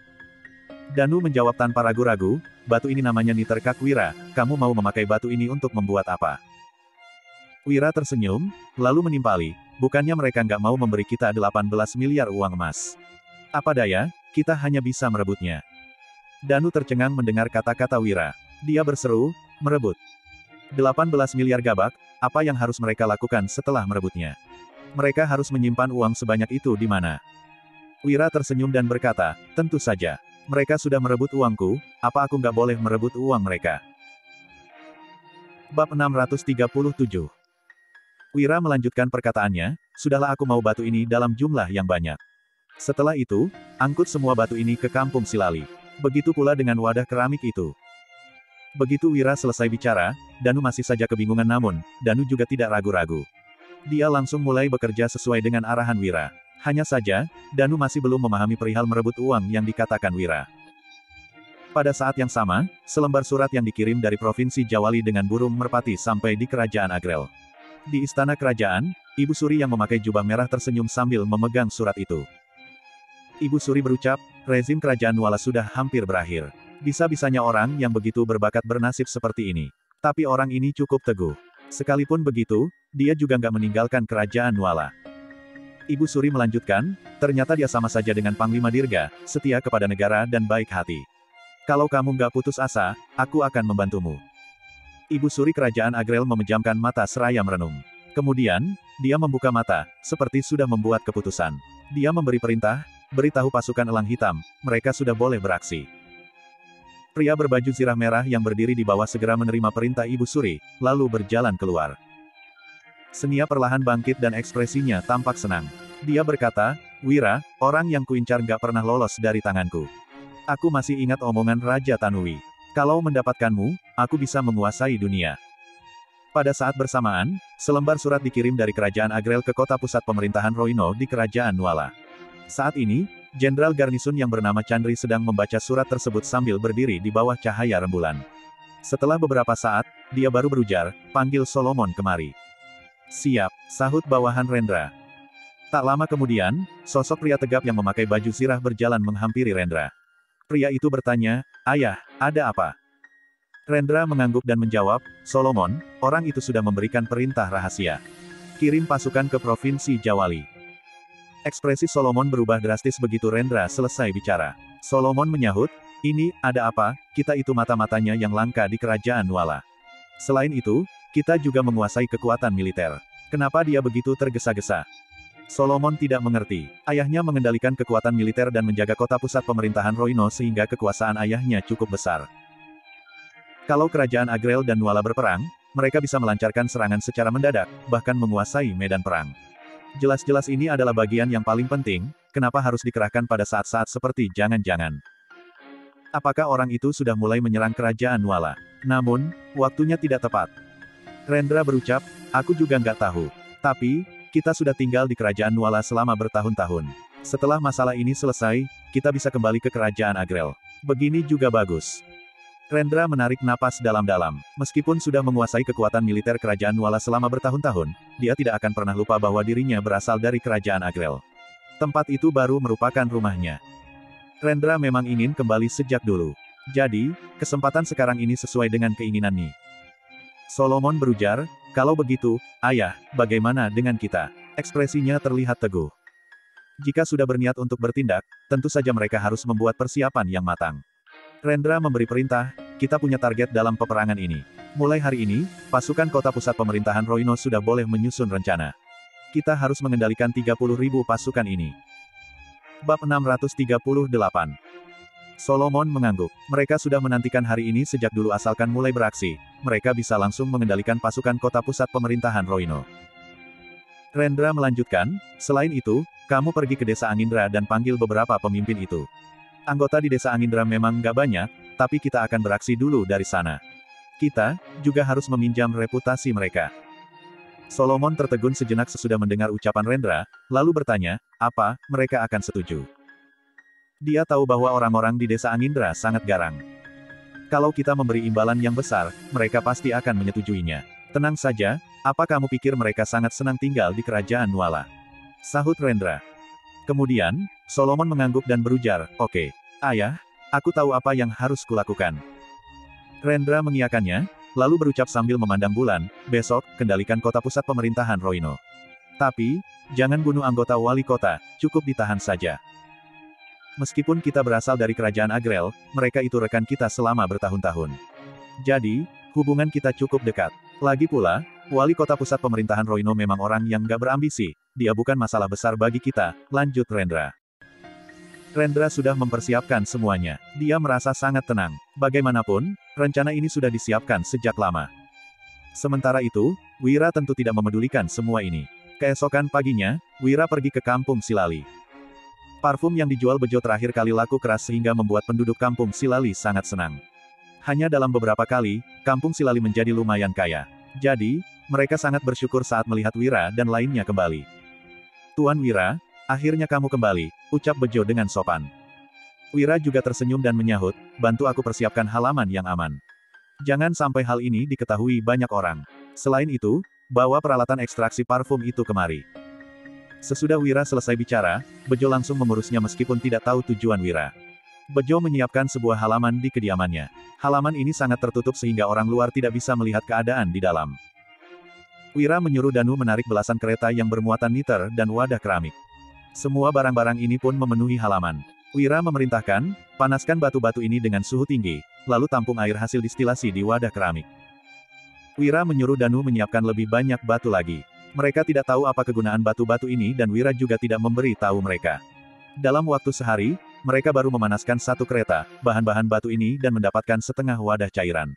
Danu menjawab tanpa ragu-ragu, batu ini namanya niter. Kak Wira, kamu mau memakai batu ini untuk membuat apa? Wira tersenyum, lalu menimpali, bukannya mereka nggak mau memberi kita 18 miliar uang emas. Apa daya, kita hanya bisa merebutnya. Danu tercengang mendengar kata-kata Wira. Dia berseru, merebut. 18 miliar gabak, apa yang harus mereka lakukan setelah merebutnya? Mereka harus menyimpan uang sebanyak itu di mana? Wira tersenyum dan berkata, tentu saja. Mereka sudah merebut uangku, apa aku nggak boleh merebut uang mereka? Bab 637. Wira melanjutkan perkataannya, sudahlah aku mau batu ini dalam jumlah yang banyak. Setelah itu, angkut semua batu ini ke kampung Silali. Begitu pula dengan wadah keramik itu. Begitu Wira selesai bicara, Danu masih saja kebingungan namun, Danu juga tidak ragu-ragu. Dia langsung mulai bekerja sesuai dengan arahan Wira. Hanya saja, Danu masih belum memahami perihal merebut uang yang dikatakan Wira. Pada saat yang sama, selembar surat yang dikirim dari Provinsi Jawali dengan burung merpati sampai di Kerajaan Agrel. Di istana kerajaan, Ibu Suri yang memakai jubah merah tersenyum sambil memegang surat itu. Ibu Suri berucap, rezim kerajaan Nuala sudah hampir berakhir. Bisa-bisanya orang yang begitu berbakat bernasib seperti ini. Tapi orang ini cukup teguh. Sekalipun begitu, dia juga nggak meninggalkan kerajaan Nuala. Ibu Suri melanjutkan, ternyata dia sama saja dengan Panglima Dirga, setia kepada negara dan baik hati. Kalau kamu nggak putus asa, aku akan membantumu. Ibu Suri kerajaan Agrel memejamkan mata seraya merenung. Kemudian, dia membuka mata, seperti sudah membuat keputusan. Dia memberi perintah, beritahu pasukan elang hitam, mereka sudah boleh beraksi. Pria berbaju zirah merah yang berdiri di bawah segera menerima perintah Ibu Suri, lalu berjalan keluar. Senia perlahan bangkit dan ekspresinya tampak senang. Dia berkata, "Wira, orang yang kuincar nggak pernah lolos dari tanganku. Aku masih ingat omongan Raja Tanui. Kalau mendapatkanmu, aku bisa menguasai dunia." Pada saat bersamaan, selembar surat dikirim dari Kerajaan Agrel ke kota pusat pemerintahan Roino di Kerajaan Nuala. Saat ini, Jenderal Garnisun yang bernama Chandri sedang membaca surat tersebut sambil berdiri di bawah cahaya rembulan. Setelah beberapa saat, dia baru berujar, "Panggil Solomon kemari." "Siap," sahut bawahan Rendra. Tak lama kemudian, sosok pria tegap yang memakai baju zirah berjalan menghampiri Rendra. Pria itu bertanya, "Ayah, ada apa?" Rendra mengangguk dan menjawab, "Solomon, orang itu sudah memberikan perintah rahasia. Kirim pasukan ke Provinsi Jawali." Ekspresi Solomon berubah drastis begitu Rendra selesai bicara. Solomon menyahut, "Ini, ada apa? Kita itu mata-matanya yang langka di Kerajaan Nuala. Selain itu, kita juga menguasai kekuatan militer. Kenapa dia begitu tergesa-gesa?" Solomon tidak mengerti. Ayahnya mengendalikan kekuatan militer dan menjaga kota pusat pemerintahan Roino sehingga kekuasaan ayahnya cukup besar. Kalau Kerajaan Agrel dan Nuala berperang, mereka bisa melancarkan serangan secara mendadak, bahkan menguasai medan perang. Jelas-jelas ini adalah bagian yang paling penting, kenapa harus dikerahkan pada saat-saat seperti jangan-jangan. Apakah orang itu sudah mulai menyerang Kerajaan Nuala? Namun, waktunya tidak tepat. Rendra berucap, "Aku juga nggak tahu. Tapi, kita sudah tinggal di Kerajaan Nuala selama bertahun-tahun. Setelah masalah ini selesai, kita bisa kembali ke Kerajaan Agrel. Begini juga bagus." Rendra menarik napas dalam-dalam. Meskipun sudah menguasai kekuatan militer Kerajaan Nuala selama bertahun-tahun, dia tidak akan pernah lupa bahwa dirinya berasal dari Kerajaan Agrel. Tempat itu baru merupakan rumahnya. Rendra memang ingin kembali sejak dulu. Jadi, kesempatan sekarang ini sesuai dengan keinginannya. Solomon berujar, "Kalau begitu, Ayah, bagaimana dengan kita?" Ekspresinya terlihat teguh. Jika sudah berniat untuk bertindak, tentu saja mereka harus membuat persiapan yang matang. Rendra memberi perintah, "Kita punya target dalam peperangan ini. Mulai hari ini, pasukan kota pusat pemerintahan Roino sudah boleh menyusun rencana. Kita harus mengendalikan 30.000 pasukan ini." Bab 638. Solomon mengangguk. Mereka sudah menantikan hari ini sejak dulu asalkan mulai beraksi, mereka bisa langsung mengendalikan pasukan kota pusat pemerintahan Roino. Rendra melanjutkan, "Selain itu, kamu pergi ke desa Angindra dan panggil beberapa pemimpin itu. Anggota di desa Angindra memang nggak banyak, tapi kita akan beraksi dulu dari sana. Kita juga harus meminjam reputasi mereka." Solomon tertegun sejenak sesudah mendengar ucapan Rendra, lalu bertanya, "Apa mereka akan setuju?" Dia tahu bahwa orang-orang di desa Angindra sangat garang. Kalau kita memberi imbalan yang besar, mereka pasti akan menyetujuinya. "Tenang saja, apa kamu pikir mereka sangat senang tinggal di Kerajaan Nuala?" sahut Rendra. Kemudian, Solomon mengangguk dan berujar, "Oke, Ayah, aku tahu apa yang harus kulakukan." Rendra mengiyakannya, lalu berucap sambil memandang bulan, "Besok, kendalikan kota pusat pemerintahan Roino. Tapi, jangan bunuh anggota wali kota, cukup ditahan saja. Meskipun kita berasal dari Kerajaan Agrel, mereka itu rekan kita selama bertahun-tahun. Jadi, hubungan kita cukup dekat. Lagi pula, wali kota pusat pemerintahan Roino memang orang yang gak berambisi, dia bukan masalah besar bagi kita," lanjut Rendra. Rendra sudah mempersiapkan semuanya. Dia merasa sangat tenang. Bagaimanapun, rencana ini sudah disiapkan sejak lama. Sementara itu, Wira tentu tidak memedulikan semua ini. Keesokan paginya, Wira pergi ke Kampung Silali. Parfum yang dijual Bejo terakhir kali laku keras sehingga membuat penduduk Kampung Silali sangat senang. Hanya dalam beberapa kali, Kampung Silali menjadi lumayan kaya. Jadi, mereka sangat bersyukur saat melihat Wira dan lainnya kembali. "Tuan Wira, akhirnya kamu kembali," ucap Bejo dengan sopan. Wira juga tersenyum dan menyahut, "Bantu aku persiapkan halaman yang aman. Jangan sampai hal ini diketahui banyak orang. Selain itu, bawa peralatan ekstraksi parfum itu kemari." Sesudah Wira selesai bicara, Bejo langsung mengurusnya meskipun tidak tahu tujuan Wira. Bejo menyiapkan sebuah halaman di kediamannya. Halaman ini sangat tertutup sehingga orang luar tidak bisa melihat keadaan di dalam. Wira menyuruh Danu menarik belasan kereta yang bermuatan niter dan wadah keramik. Semua barang-barang ini pun memenuhi halaman. Wira memerintahkan, "Panaskan batu-batu ini dengan suhu tinggi, lalu tampung air hasil distilasi di wadah keramik." Wira menyuruh Danu menyiapkan lebih banyak batu lagi. Mereka tidak tahu apa kegunaan batu-batu ini dan Wira juga tidak memberi tahu mereka. Dalam waktu sehari, mereka baru memanaskan satu kereta, bahan-bahan batu ini dan mendapatkan setengah wadah cairan.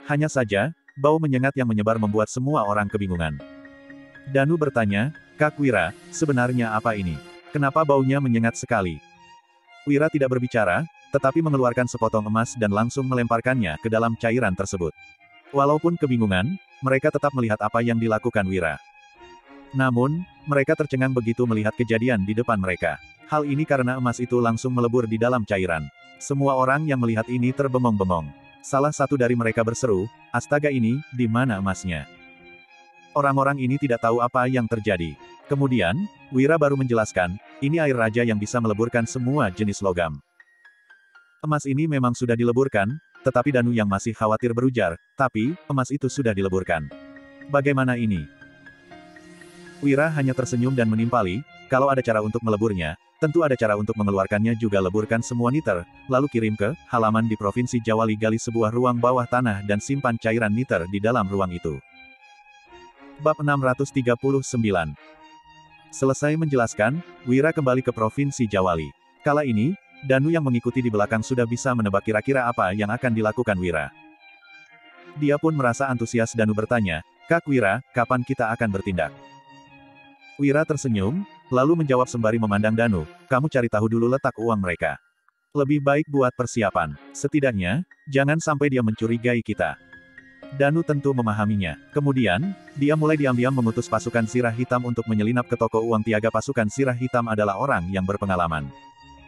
Hanya saja, bau menyengat yang menyebar membuat semua orang kebingungan. Danu bertanya, Kak Wira, sebenarnya apa ini? Kenapa baunya menyengat sekali? Wira tidak berbicara, tetapi mengeluarkan sepotong emas dan langsung melemparkannya ke dalam cairan tersebut. Walaupun kebingungan, mereka tetap melihat apa yang dilakukan Wira. Namun, mereka tercengang begitu melihat kejadian di depan mereka. Hal ini karena emas itu langsung melebur di dalam cairan. Semua orang yang melihat ini terbengong-bengong. Salah satu dari mereka berseru, astaga ini, di mana emasnya? Orang-orang ini tidak tahu apa yang terjadi. Kemudian, Wira baru menjelaskan, ini air raja yang bisa meleburkan semua jenis logam. Emas ini memang sudah dileburkan, tetapi Danu yang masih khawatir berujar, tapi, emas itu sudah dileburkan. Bagaimana ini? Wira hanya tersenyum dan menimpali, kalau ada cara untuk meleburnya, tentu ada cara untuk mengeluarkannya juga. Leburkan semua niter, lalu kirim ke halaman di Provinsi Jawali, gali sebuah ruang bawah tanah dan simpan cairan niter di dalam ruang itu. Bab 639. Selesai menjelaskan, Wira kembali ke Provinsi Jawali. Kala ini, Danu yang mengikuti di belakang sudah bisa menebak kira-kira apa yang akan dilakukan Wira. Dia pun merasa antusias. Danu bertanya, Kak Wira, kapan kita akan bertindak? Wira tersenyum, lalu menjawab sembari memandang Danu, kamu cari tahu dulu letak uang mereka. Lebih baik buat persiapan. Setidaknya, jangan sampai dia mencurigai kita. Danu tentu memahaminya. Kemudian, dia mulai diam-diam mengutus pasukan Sirah Hitam untuk menyelinap ke toko uang Tiaga. Pasukan Sirah Hitam adalah orang yang berpengalaman.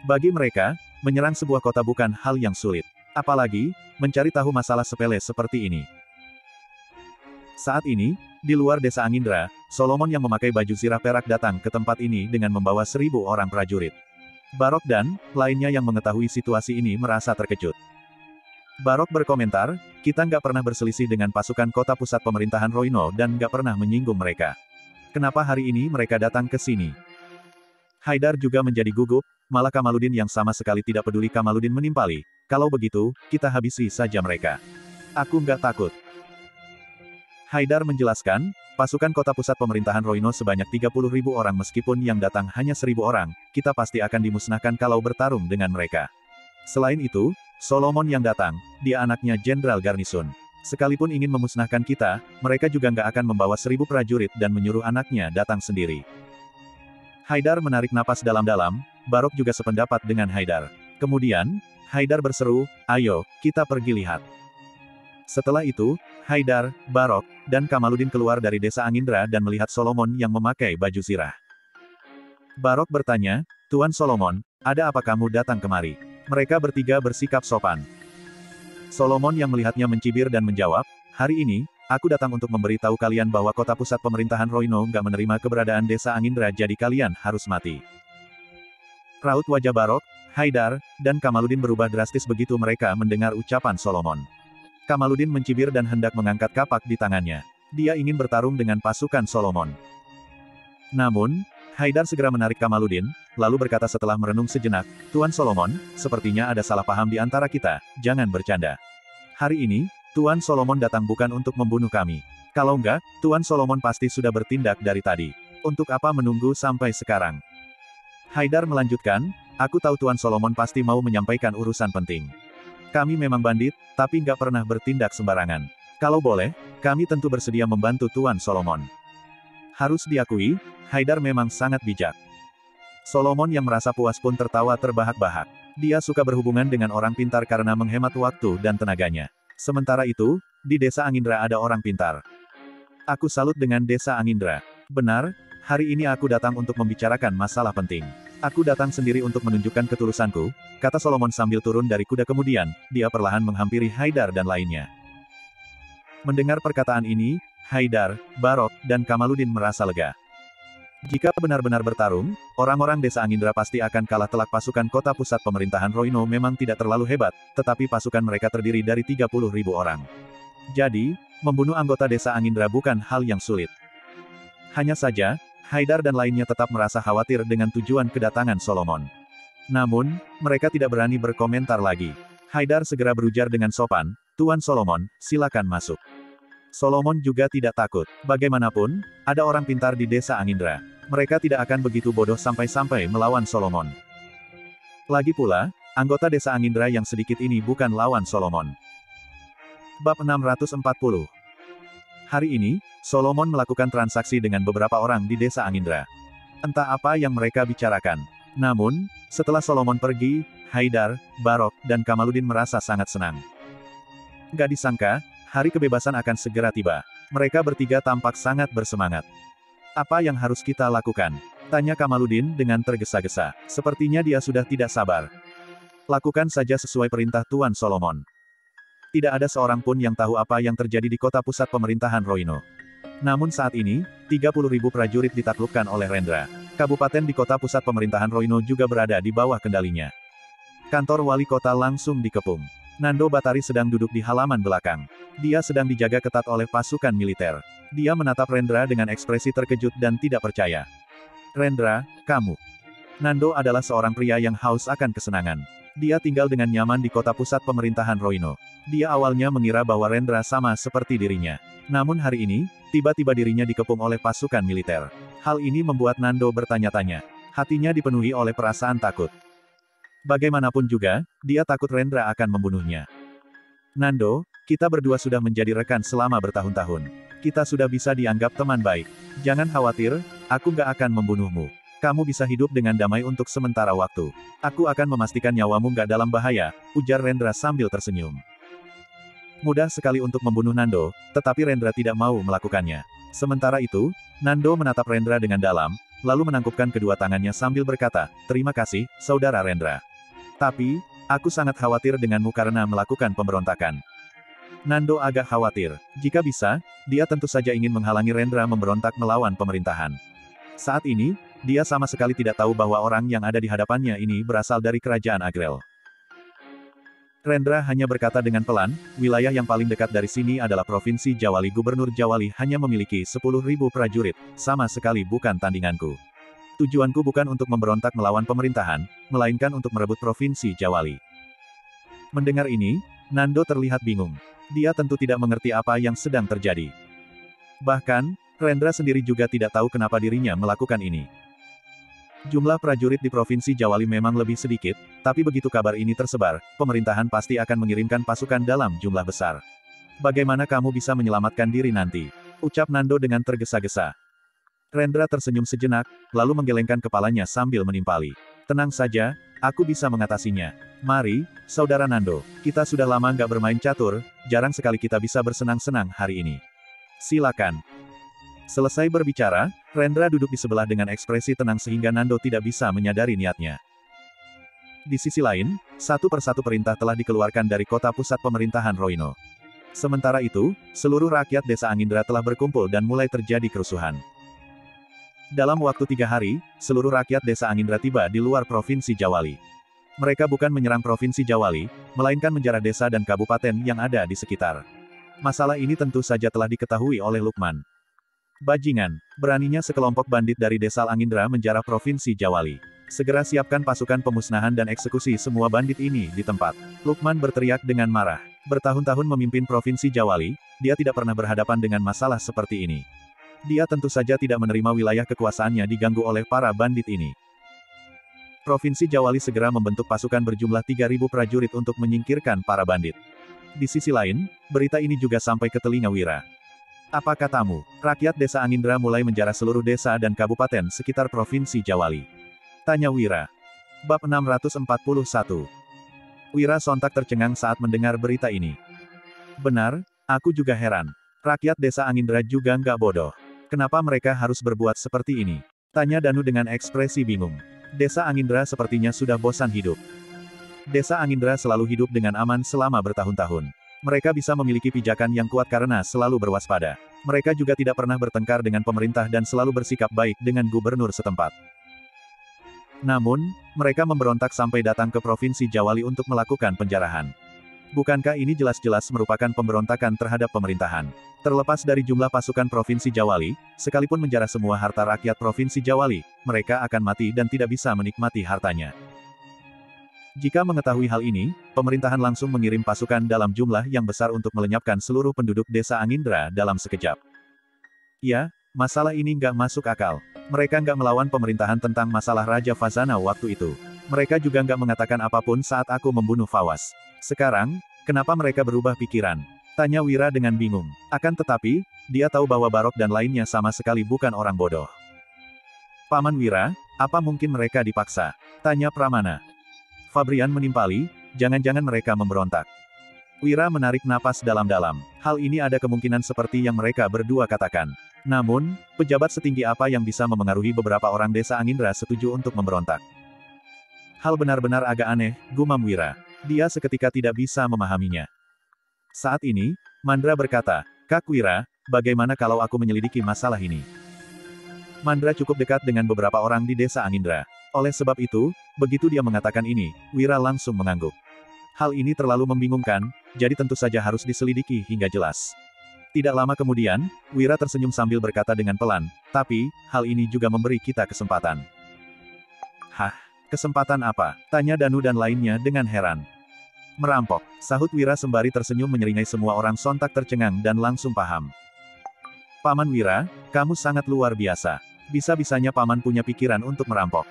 Bagi mereka, menyerang sebuah kota bukan hal yang sulit. Apalagi, mencari tahu masalah sepele seperti ini. Saat ini, di luar desa Angindra, Solomon yang memakai baju zirah perak datang ke tempat ini dengan membawa 1000 orang prajurit. Barok dan lainnya yang mengetahui situasi ini merasa terkejut. Barok berkomentar, kita nggak pernah berselisih dengan pasukan kota pusat pemerintahan Roino dan nggak pernah menyinggung mereka. Kenapa hari ini mereka datang ke sini? Haidar juga menjadi gugup, malah Kamaludin yang sama sekali tidak peduli. Kamaludin menimpali, kalau begitu, kita habisi saja mereka. Aku nggak takut. Haidar menjelaskan, pasukan kota pusat pemerintahan Roino sebanyak 30.000 orang. Meskipun yang datang hanya 1000 orang, kita pasti akan dimusnahkan kalau bertarung dengan mereka. Selain itu, Solomon yang datang, dia anaknya Jenderal Garnison. Sekalipun ingin memusnahkan kita, mereka juga nggak akan membawa 1000 prajurit dan menyuruh anaknya datang sendiri. Haidar menarik napas dalam-dalam, Barok juga sependapat dengan Haidar. Kemudian, Haidar berseru, ayo, kita pergi lihat. Setelah itu, Haidar, Barok, dan Kamaludin keluar dari desa Angindra dan melihat Solomon yang memakai baju zirah. Barok bertanya, Tuan Solomon, ada apa kamu datang kemari? Mereka bertiga bersikap sopan. Solomon yang melihatnya mencibir dan menjawab, hari ini, aku datang untuk memberitahu kalian bahwa kota pusat pemerintahan Roino nggak menerima keberadaan desa Angindra, jadi kalian harus mati. Raut wajah Barok, Haidar, dan Kamaludin berubah drastis begitu mereka mendengar ucapan Solomon. Kamaludin mencibir dan hendak mengangkat kapak di tangannya. Dia ingin bertarung dengan pasukan Solomon. Namun, Haidar segera menarik Kamaludin, lalu berkata setelah merenung sejenak, Tuan Solomon, sepertinya ada salah paham di antara kita, jangan bercanda. Hari ini, Tuan Solomon datang bukan untuk membunuh kami. Kalau enggak, Tuan Solomon pasti sudah bertindak dari tadi. Untuk apa menunggu sampai sekarang? Haidar melanjutkan, aku tahu Tuan Solomon pasti mau menyampaikan urusan penting. Kami memang bandit, tapi nggak pernah bertindak sembarangan. Kalau boleh, kami tentu bersedia membantu Tuan Solomon. Harus diakui, Haidar memang sangat bijak. Solomon yang merasa puas pun tertawa terbahak-bahak. Dia suka berhubungan dengan orang pintar karena menghemat waktu dan tenaganya. Sementara itu, di desa Angindra ada orang pintar. Aku salut dengan desa Angindra. Benar, hari ini aku datang untuk membicarakan masalah penting. Aku datang sendiri untuk menunjukkan ketulusanku, kata Solomon sambil turun dari kuda. Kemudian, dia perlahan menghampiri Haidar dan lainnya. Mendengar perkataan ini, Haidar, Barok, dan Kamaludin merasa lega. Jika benar-benar bertarung, orang-orang desa Angindra pasti akan kalah telak. Pasukan kota pusat pemerintahan Roino memang tidak terlalu hebat, tetapi pasukan mereka terdiri dari 30.000 orang. Jadi, membunuh anggota desa Angindra bukan hal yang sulit. Hanya saja, Haidar dan lainnya tetap merasa khawatir dengan tujuan kedatangan Solomon. Namun, mereka tidak berani berkomentar lagi. Haidar segera berujar dengan sopan, Tuan Solomon, silakan masuk. Solomon juga tidak takut. Bagaimanapun, ada orang pintar di desa Angindra. Mereka tidak akan begitu bodoh sampai-sampai melawan Solomon. Lagi pula, anggota desa Angindra yang sedikit ini bukan lawan Solomon. Bab 640. Hari ini, Solomon melakukan transaksi dengan beberapa orang di desa Angindra. Entah apa yang mereka bicarakan. Namun, setelah Solomon pergi, Haidar, Barok, dan Kamaluddin merasa sangat senang. Gak disangka, hari kebebasan akan segera tiba. Mereka bertiga tampak sangat bersemangat. Apa yang harus kita lakukan? Tanya Kamaluddin dengan tergesa-gesa. Sepertinya dia sudah tidak sabar. Lakukan saja sesuai perintah Tuan Solomon. Tidak ada seorang pun yang tahu apa yang terjadi di kota pusat pemerintahan Roino. Namun saat ini, 30.000 prajurit ditaklukkan oleh Rendra. Kabupaten di kota pusat pemerintahan Roino juga berada di bawah kendalinya. Kantor wali kota langsung dikepung. Nando Batari sedang duduk di halaman belakang. Dia sedang dijaga ketat oleh pasukan militer. Dia menatap Rendra dengan ekspresi terkejut dan tidak percaya. Rendra, kamu. Nando adalah seorang pria yang haus akan kesenangan. Dia tinggal dengan nyaman di kota pusat pemerintahan Roino. Dia awalnya mengira bahwa Rendra sama seperti dirinya. Namun hari ini, tiba-tiba dirinya dikepung oleh pasukan militer. Hal ini membuat Nando bertanya-tanya. Hatinya dipenuhi oleh perasaan takut. Bagaimanapun juga, dia takut Rendra akan membunuhnya. Nando, kita berdua sudah menjadi rekan selama bertahun-tahun. Kita sudah bisa dianggap teman baik. Jangan khawatir, aku gak akan membunuhmu. Kamu bisa hidup dengan damai untuk sementara waktu. Aku akan memastikan nyawamu gak dalam bahaya, ujar Rendra sambil tersenyum. Mudah sekali untuk membunuh Nando, tetapi Rendra tidak mau melakukannya. Sementara itu, Nando menatap Rendra dengan dalam, lalu menangkupkan kedua tangannya sambil berkata, "Terima kasih, Saudara Rendra. Tapi, aku sangat khawatir denganmu karena melakukan pemberontakan." Nando agak khawatir. Jika bisa, dia tentu saja ingin menghalangi Rendra memberontak melawan pemerintahan. Saat ini, dia sama sekali tidak tahu bahwa orang yang ada di hadapannya ini berasal dari kerajaan Agrel. Rendra hanya berkata dengan pelan, "Wilayah yang paling dekat dari sini adalah Provinsi Jawali. Gubernur Jawali hanya memiliki 10.000 prajurit, sama sekali bukan tandinganku. Tujuanku bukan untuk memberontak melawan pemerintahan, melainkan untuk merebut Provinsi Jawali." Mendengar ini, Nando terlihat bingung. Dia tentu tidak mengerti apa yang sedang terjadi. Bahkan, Rendra sendiri juga tidak tahu kenapa dirinya melakukan ini. Jumlah prajurit di Provinsi Jawali memang lebih sedikit, tapi begitu kabar ini tersebar, pemerintahan pasti akan mengirimkan pasukan dalam jumlah besar. Bagaimana kamu bisa menyelamatkan diri nanti? Ucap Nando dengan tergesa-gesa. Rendra tersenyum sejenak, lalu menggelengkan kepalanya sambil menimpali. Tenang saja, aku bisa mengatasinya. Mari, Saudara Nando, kita sudah lama nggak bermain catur, jarang sekali kita bisa bersenang-senang hari ini. Silakan. Selesai berbicara, Rendra duduk di sebelah dengan ekspresi tenang sehingga Nando tidak bisa menyadari niatnya. Di sisi lain, satu persatu perintah telah dikeluarkan dari kota pusat pemerintahan Roino. Sementara itu, seluruh rakyat desa Angindra telah berkumpul dan mulai terjadi kerusuhan. Dalam waktu 3 hari, seluruh rakyat desa Angindra tiba di luar Provinsi Jawali. Mereka bukan menyerang Provinsi Jawali, melainkan menjarah desa dan kabupaten yang ada di sekitar. Masalah ini tentu saja telah diketahui oleh Lukman. Bajingan, beraninya sekelompok bandit dari desa Angindra menjarah Provinsi Jawali. Segera siapkan pasukan pemusnahan dan eksekusi semua bandit ini di tempat. Lukman berteriak dengan marah. Bertahun-tahun memimpin Provinsi Jawali, dia tidak pernah berhadapan dengan masalah seperti ini. Dia tentu saja tidak menerima wilayah kekuasaannya diganggu oleh para bandit ini. Provinsi Jawali segera membentuk pasukan berjumlah 3.000 prajurit untuk menyingkirkan para bandit. Di sisi lain, berita ini juga sampai ke telinga Wira. Apa katamu? Rakyat desa Angindra mulai menjarah seluruh desa dan kabupaten sekitar Provinsi Jawali. Tanya Wira. Bab 641. Wira sontak tercengang saat mendengar berita ini. Benar, aku juga heran. Rakyat desa Angindra juga nggak bodoh. Kenapa mereka harus berbuat seperti ini? Tanya Danu dengan ekspresi bingung. Desa Angindra sepertinya sudah bosan hidup. Desa Angindra selalu hidup dengan aman selama bertahun-tahun. Mereka bisa memiliki pijakan yang kuat karena selalu berwaspada. Mereka juga tidak pernah bertengkar dengan pemerintah dan selalu bersikap baik dengan gubernur setempat. Namun, mereka memberontak sampai datang ke Provinsi Jawali untuk melakukan penjarahan. Bukankah ini jelas-jelas merupakan pemberontakan terhadap pemerintahan? Terlepas dari jumlah pasukan Provinsi Jawali, sekalipun menjarah semua harta rakyat Provinsi Jawali, mereka akan mati dan tidak bisa menikmati hartanya. Jika mengetahui hal ini, pemerintahan langsung mengirim pasukan dalam jumlah yang besar untuk melenyapkan seluruh penduduk desa Angindra dalam sekejap. Ya, masalah ini nggak masuk akal. Mereka nggak melawan pemerintahan tentang masalah Raja Fazana waktu itu. Mereka juga nggak mengatakan apapun saat aku membunuh Fawas. Sekarang, kenapa mereka berubah pikiran? Tanya Wira dengan bingung. Akan tetapi, dia tahu bahwa Barok dan lainnya sama sekali bukan orang bodoh. Paman Wira, apa mungkin mereka dipaksa? Tanya Pramana. Fabrian menimpali, jangan-jangan mereka memberontak. Wira menarik napas dalam-dalam. Hal ini ada kemungkinan seperti yang mereka berdua katakan. Namun, pejabat setinggi apa yang bisa memengaruhi beberapa orang desa Angindra setuju untuk memberontak? Hal benar-benar agak aneh, gumam Wira. Dia seketika tidak bisa memahaminya. Saat ini, Mandra berkata, Kak Wira, bagaimana kalau aku menyelidiki masalah ini? Mandra cukup dekat dengan beberapa orang di desa Angindra. Oleh sebab itu, begitu dia mengatakan ini, Wira langsung mengangguk. Hal ini terlalu membingungkan, jadi tentu saja harus diselidiki hingga jelas. Tidak lama kemudian, Wira tersenyum sambil berkata dengan pelan, tapi, hal ini juga memberi kita kesempatan. Hah? Kesempatan apa? Tanya Danu dan lainnya dengan heran. Merampok, sahut Wira sembari tersenyum menyeringai semua orang sontak tercengang dan langsung paham. Paman Wira, kamu sangat luar biasa. Bisa-bisanya Paman punya pikiran untuk merampok.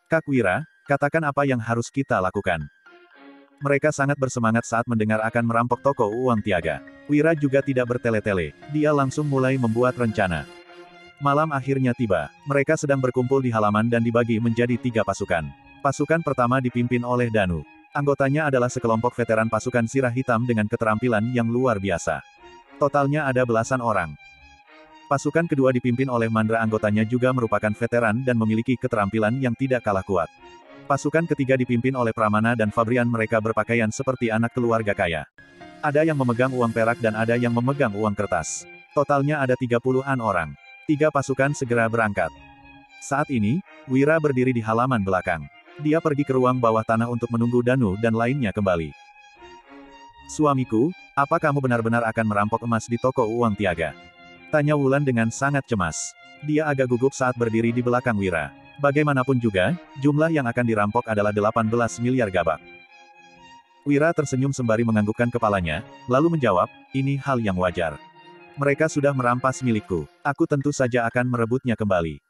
Kak Wira, katakan apa yang harus kita lakukan. Mereka sangat bersemangat saat mendengar akan merampok toko uang Tiaga. Wira juga tidak bertele-tele, dia langsung mulai membuat rencana. Malam akhirnya tiba, mereka sedang berkumpul di halaman dan dibagi menjadi 3 pasukan. Pasukan pertama dipimpin oleh Danu. Anggotanya adalah sekelompok veteran pasukan Sirah Hitam dengan keterampilan yang luar biasa. Totalnya ada belasan orang. Pasukan kedua dipimpin oleh Mandra, anggotanya juga merupakan veteran dan memiliki keterampilan yang tidak kalah kuat. Pasukan ketiga dipimpin oleh Pramana dan Fabrian, mereka berpakaian seperti anak keluarga kaya. Ada yang memegang uang perak dan ada yang memegang uang kertas. Totalnya ada 30-an orang. 3 pasukan segera berangkat. Saat ini, Wira berdiri di halaman belakang. Dia pergi ke ruang bawah tanah untuk menunggu Danu dan lainnya kembali. Suamiku, apa kamu benar-benar akan merampok emas di toko uang Tiaga? Tanya Wulan dengan sangat cemas. Dia agak gugup saat berdiri di belakang Wira. Bagaimanapun juga, jumlah yang akan dirampok adalah 18 miliar gabak. Wira tersenyum sembari menganggukkan kepalanya, lalu menjawab, ini hal yang wajar. Mereka sudah merampas milikku. Aku tentu saja akan merebutnya kembali.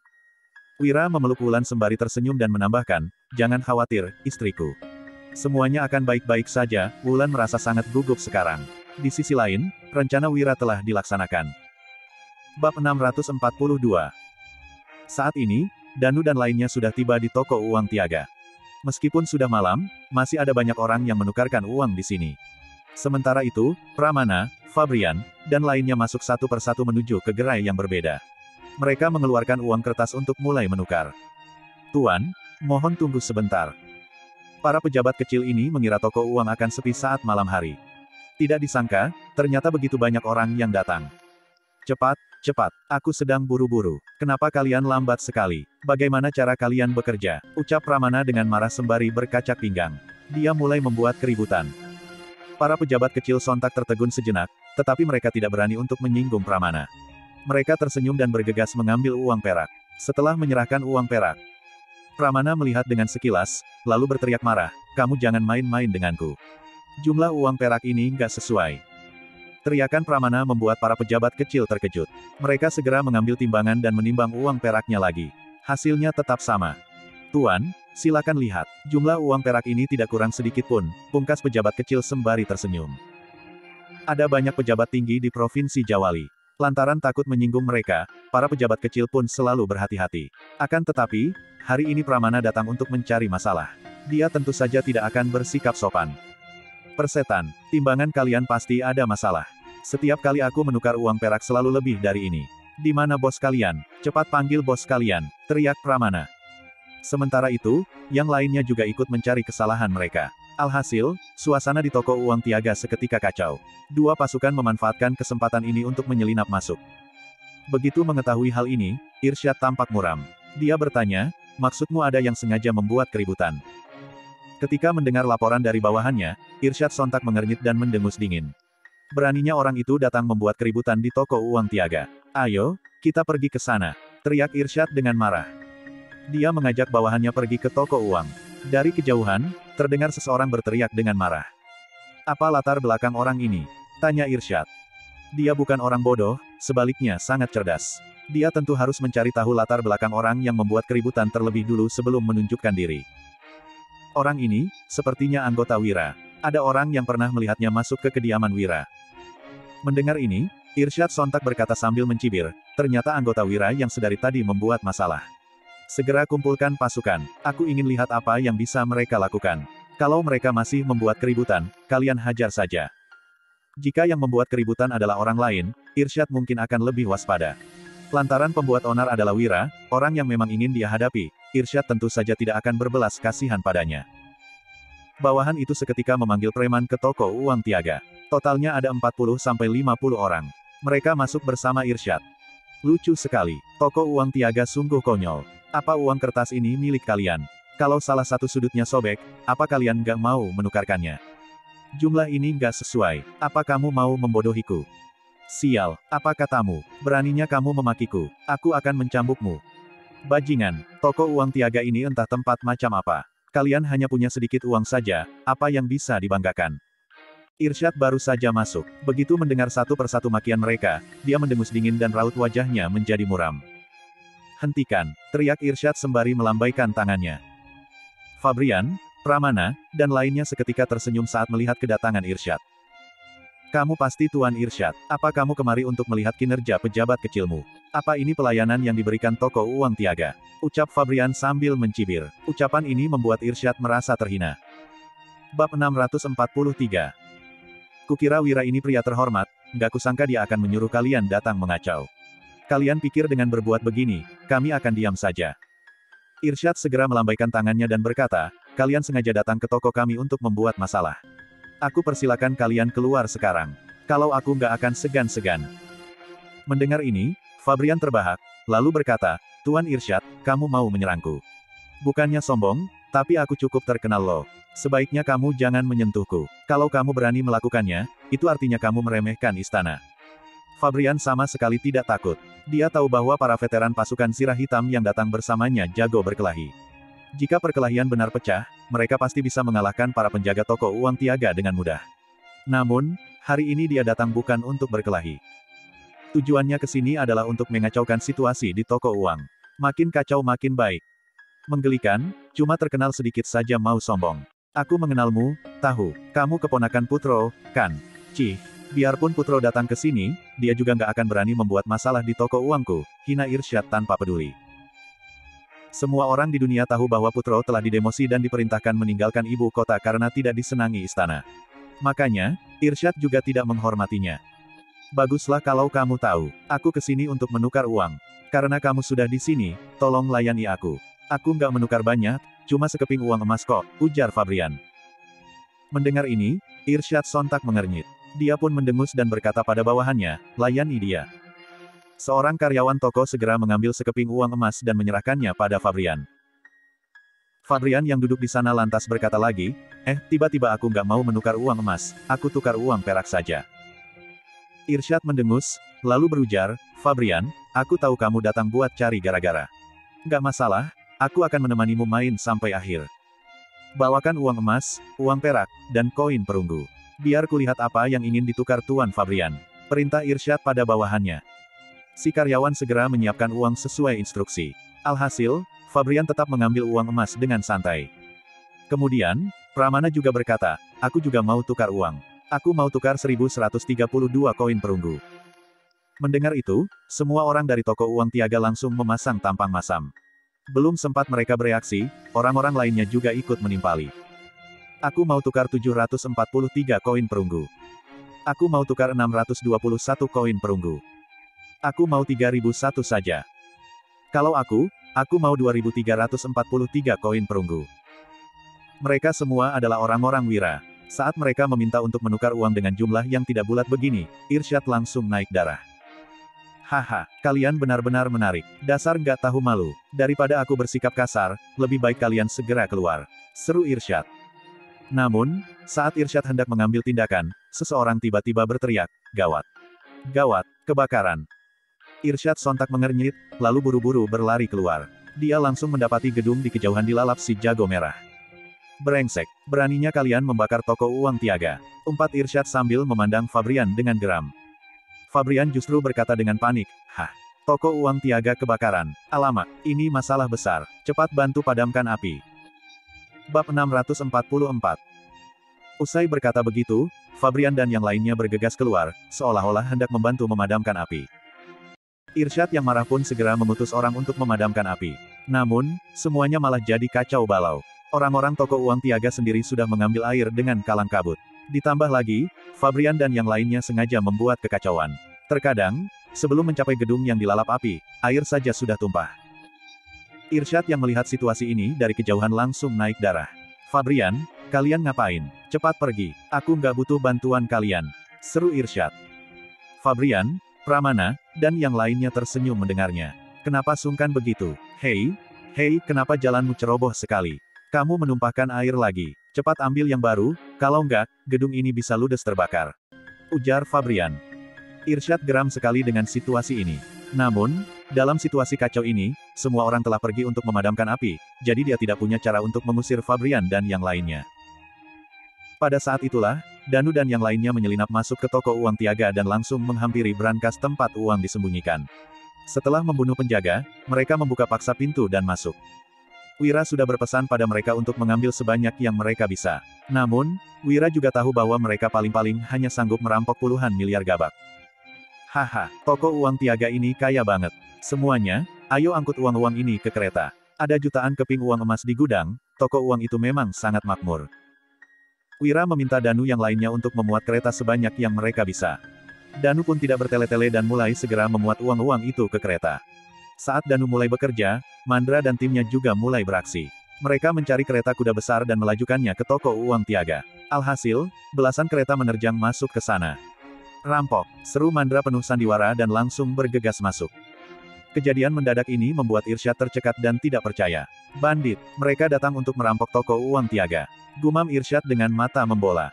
Wira memeluk Wulan sembari tersenyum dan menambahkan, jangan khawatir, istriku. Semuanya akan baik-baik saja. Wulan merasa sangat gugup sekarang. Di sisi lain, rencana Wira telah dilaksanakan. Bab 642. Saat ini, Danu dan lainnya sudah tiba di toko uang Tiaga. Meskipun sudah malam, masih ada banyak orang yang menukarkan uang di sini. Sementara itu, Pramana, Fabrian, dan lainnya masuk satu persatu menuju ke gerai yang berbeda. Mereka mengeluarkan uang kertas untuk mulai menukar. Tuan, mohon tunggu sebentar. Para pejabat kecil ini mengira toko uang akan sepi saat malam hari. Tidak disangka, ternyata begitu banyak orang yang datang. Cepat, cepat, aku sedang buru-buru. Kenapa kalian lambat sekali? Bagaimana cara kalian bekerja? Ucap Pramana dengan marah sembari berkacak pinggang. Dia mulai membuat keributan. Para pejabat kecil sontak tertegun sejenak, tetapi mereka tidak berani untuk menyinggung Pramana. Mereka tersenyum dan bergegas mengambil uang perak. Setelah menyerahkan uang perak, Pramana melihat dengan sekilas, lalu berteriak marah, kamu jangan main-main denganku. Jumlah uang perak ini nggak sesuai. Teriakan Pramana membuat para pejabat kecil terkejut. Mereka segera mengambil timbangan dan menimbang uang peraknya lagi. Hasilnya tetap sama. Tuan, silakan lihat. Jumlah uang perak ini tidak kurang sedikit pun, pungkas pejabat kecil sembari tersenyum. Ada banyak pejabat tinggi di Provinsi Jawali. Lantaran takut menyinggung mereka, para pejabat kecil pun selalu berhati-hati. Akan tetapi, hari ini Pramana datang untuk mencari masalah. Dia tentu saja tidak akan bersikap sopan. Persetan, timbangan kalian pasti ada masalah. Setiap kali aku menukar uang perak selalu lebih dari ini. Di mana bos kalian? Cepat panggil bos kalian, teriak Pramana. Sementara itu, yang lainnya juga ikut mencari kesalahan mereka. Alhasil, suasana di toko uang Tiaga seketika kacau. 2 pasukan memanfaatkan kesempatan ini untuk menyelinap masuk. Begitu mengetahui hal ini, Irsyad tampak muram. Dia bertanya, maksudmu ada yang sengaja membuat keributan? Ketika mendengar laporan dari bawahannya, Irsyad sontak mengernyit dan mendengus dingin. Beraninya orang itu datang membuat keributan di toko uang Tiaga. Ayo, kita pergi ke sana, teriak Irsyad dengan marah. Dia mengajak bawahannya pergi ke toko uang. Dari kejauhan, terdengar seseorang berteriak dengan marah. Apa latar belakang orang ini? Tanya Irsyad. Dia bukan orang bodoh, sebaliknya sangat cerdas. Dia tentu harus mencari tahu latar belakang orang yang membuat keributan terlebih dulu sebelum menunjukkan diri. Orang ini, sepertinya anggota Wira. Ada orang yang pernah melihatnya masuk ke kediaman Wira. Mendengar ini, Irsyad sontak berkata sambil mencibir, ternyata anggota Wira yang sedari tadi membuat masalah. Segera kumpulkan pasukan, aku ingin lihat apa yang bisa mereka lakukan. Kalau mereka masih membuat keributan, kalian hajar saja. Jika yang membuat keributan adalah orang lain, Irsyad mungkin akan lebih waspada. Lantaran pembuat onar adalah Wira, orang yang memang ingin dia hadapi, Irsyad tentu saja tidak akan berbelas kasihan padanya. Bawahan itu seketika memanggil preman ke toko uang Tiaga. Totalnya ada 40-50 orang. Mereka masuk bersama Irsyad. Lucu sekali, toko uang Tiaga sungguh konyol. Apa uang kertas ini milik kalian? Kalau salah satu sudutnya sobek, apa kalian nggak mau menukarkannya? Jumlah ini nggak sesuai, apa kamu mau membodohiku? Sial, apa katamu? Beraninya kamu memakiku, aku akan mencambukmu. Bajingan, toko uang Tiaga ini entah tempat macam apa. Kalian hanya punya sedikit uang saja, apa yang bisa dibanggakan? Irsyad baru saja masuk. Begitu mendengar satu persatu makian mereka, dia mendengus dingin dan raut wajahnya menjadi muram. Hentikan, teriak Irsyad sembari melambaikan tangannya. Fabrian, Pramana, dan lainnya seketika tersenyum saat melihat kedatangan Irsyad. Kamu pasti Tuan Irsyad, apa kamu kemari untuk melihat kinerja pejabat kecilmu? Apa ini pelayanan yang diberikan toko uang Tiaga? Ucap Fabrian sambil mencibir. Ucapan ini membuat Irsyad merasa terhina. Bab 643. Kukira Wira ini pria terhormat, nggak kusangka dia akan menyuruh kalian datang mengacau. Kalian pikir dengan berbuat begini, kami akan diam saja. Irsyad segera melambaikan tangannya dan berkata, kalian sengaja datang ke toko kami untuk membuat masalah. Aku persilakan kalian keluar sekarang. Kalau aku nggak akan segan-segan. Mendengar ini, Fabrian terbahak, lalu berkata, Tuan Irsyad, kamu mau menyerangku. Bukannya sombong, tapi aku cukup terkenal loh. Sebaiknya kamu jangan menyentuhku. Kalau kamu berani melakukannya, itu artinya kamu meremehkan istana. Fabrian sama sekali tidak takut. Dia tahu bahwa para veteran pasukan Sirah Hitam yang datang bersamanya jago berkelahi. Jika perkelahian benar pecah, mereka pasti bisa mengalahkan para penjaga toko uang Tiaga dengan mudah. Namun, hari ini dia datang bukan untuk berkelahi. Tujuannya ke sini adalah untuk mengacaukan situasi di toko uang. Makin kacau makin baik. Menggelikan, cuma terkenal sedikit saja mau sombong. Aku mengenalmu, tahu, kamu keponakan Putro, kan? Cih, biarpun Putro datang ke sini, dia juga nggak akan berani membuat masalah di toko uangku, hina Irsyad tanpa peduli. Semua orang di dunia tahu bahwa Putro telah didemosi dan diperintahkan meninggalkan ibu kota karena tidak disenangi istana. Makanya, Irsyad juga tidak menghormatinya. Baguslah kalau kamu tahu, aku kesini untuk menukar uang. Karena kamu sudah di sini, tolong layani aku. Aku nggak menukar banyak, cuma sekeping uang emas kok, ujar Fabrian. Mendengar ini, Irsyad sontak mengernyit. Dia pun mendengus dan berkata pada bawahannya, layani dia. Seorang karyawan toko segera mengambil sekeping uang emas dan menyerahkannya pada Fabrian. Fabrian yang duduk di sana lantas berkata lagi, tiba-tiba aku nggak mau menukar uang emas, aku tukar uang perak saja. Irsyad mendengus, lalu berujar, Fabrian, aku tahu kamu datang buat cari gara-gara. Nggak masalah, aku akan menemanimu main sampai akhir. Bawakan uang emas, uang perak, dan koin perunggu. Biar kulihat apa yang ingin ditukar Tuan Fabrian. Perintah Irsyad pada bawahannya. Si karyawan segera menyiapkan uang sesuai instruksi. Alhasil, Fabrian tetap mengambil uang emas dengan santai. Kemudian, Pramana juga berkata, aku juga mau tukar uang. Aku mau tukar 1132 koin perunggu. Mendengar itu, semua orang dari toko uang Tiaga langsung memasang tampang masam. Belum sempat mereka bereaksi, orang-orang lainnya juga ikut menimpali. Aku mau tukar 743 koin perunggu. Aku mau tukar 621 koin perunggu. Aku mau 3001 saja. Kalau aku mau 2343 koin perunggu. Mereka semua adalah orang-orang Wira. Saat mereka meminta untuk menukar uang dengan jumlah yang tidak bulat begini, Irsyad langsung naik darah. Haha, kalian benar-benar menarik. Dasar nggak tahu malu. Daripada aku bersikap kasar, lebih baik kalian segera keluar. Seru Irsyad. Namun, saat Irsyad hendak mengambil tindakan, seseorang tiba-tiba berteriak, gawat. Gawat, kebakaran. Irsyad sontak mengernyit, lalu buru-buru berlari keluar. Dia langsung mendapati gedung di kejauhan dilalap si jago merah. Brengsek, beraninya kalian membakar toko uang Tiaga. Umpat Irsyad sambil memandang Fabrian dengan geram. Fabrian justru berkata dengan panik, hah, Toko uang Tiaga kebakaran. Alamak, ini masalah besar. Cepat bantu padamkan api. Bab 644. Usai berkata begitu, Fabrian dan yang lainnya bergegas keluar, seolah-olah hendak membantu memadamkan api. Irsyad yang marah pun segera mengutus orang untuk memadamkan api. Namun, semuanya malah jadi kacau balau. Orang-orang toko uang Tiaga sendiri sudah mengambil air dengan kalang kabut. Ditambah lagi, Fabrian dan yang lainnya sengaja membuat kekacauan. Terkadang, sebelum mencapai gedung yang dilalap api, air saja sudah tumpah. Irsyad yang melihat situasi ini dari kejauhan langsung naik darah. Fabrian, kalian ngapain? Cepat pergi, aku nggak butuh bantuan kalian. Seru Irsyad. Fabrian, Pramana, dan yang lainnya tersenyum mendengarnya. Kenapa sungkan begitu? Hei, kenapa jalanmu ceroboh sekali? Kamu menumpahkan air lagi. Cepat ambil yang baru, kalau nggak, gedung ini bisa ludes terbakar. Ujar Fabrian. Irsyad geram sekali dengan situasi ini. Namun, dalam situasi kacau ini, semua orang telah pergi untuk memadamkan api, jadi dia tidak punya cara untuk mengusir Fabrian dan yang lainnya. Pada saat itulah, Danu dan yang lainnya menyelinap masuk ke toko uang Tiaga dan langsung menghampiri brankas tempat uang disembunyikan. Setelah membunuh penjaga, mereka membuka paksa pintu dan masuk. Wira sudah berpesan pada mereka untuk mengambil sebanyak yang mereka bisa. Namun, Wira juga tahu bahwa mereka paling-paling hanya sanggup merampok puluhan miliar gabak. Haha, toko uang Tiaga ini kaya banget. Semuanya, ayo angkut uang-uang ini ke kereta. Ada jutaan keping uang emas di gudang, toko uang itu memang sangat makmur. Wira meminta Danu yang lainnya untuk memuat kereta sebanyak yang mereka bisa. Danu pun tidak bertele-tele dan mulai segera memuat uang-uang itu ke kereta. Saat Danu mulai bekerja, Mandra dan timnya juga mulai beraksi. Mereka mencari kereta kuda besar dan melajukannya ke toko uang Tiaga. Alhasil, belasan kereta menerjang masuk ke sana. Rampok, seru Mandra penuh sandiwara dan langsung bergegas masuk. Kejadian mendadak ini membuat Irsyad tercekat dan tidak percaya. Bandit, mereka datang untuk merampok toko uang Tiaga. Gumam Irsyad dengan mata membola.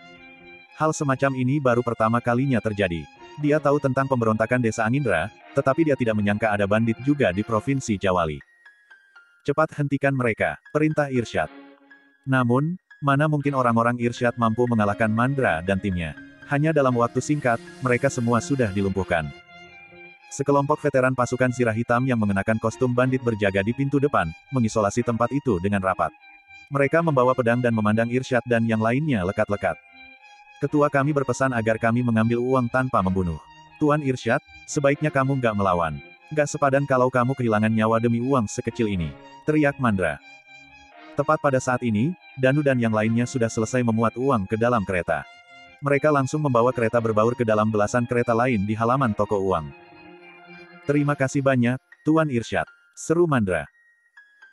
Hal semacam ini baru pertama kalinya terjadi. Dia tahu tentang pemberontakan desa Angindra, tetapi dia tidak menyangka ada bandit juga di Provinsi Jawali. Cepat hentikan mereka, perintah Irsyad. Namun, mana mungkin orang-orang Irsyad mampu mengalahkan Mandra dan timnya. Hanya dalam waktu singkat, mereka semua sudah dilumpuhkan. Sekelompok veteran pasukan Zirah Hitam yang mengenakan kostum bandit berjaga di pintu depan, mengisolasi tempat itu dengan rapat. Mereka membawa pedang dan memandang Irsyad dan yang lainnya lekat-lekat. Ketua kami berpesan agar kami mengambil uang tanpa membunuh. Tuan Irsyad, sebaiknya kamu nggak melawan. Nggak sepadan kalau kamu kehilangan nyawa demi uang sekecil ini. Teriak Mandra. Tepat pada saat ini, Danu dan yang lainnya sudah selesai memuat uang ke dalam kereta. Mereka langsung membawa kereta berbaur ke dalam belasan kereta lain di halaman toko uang. Terima kasih banyak, Tuan Irsyad. Seru Mandra.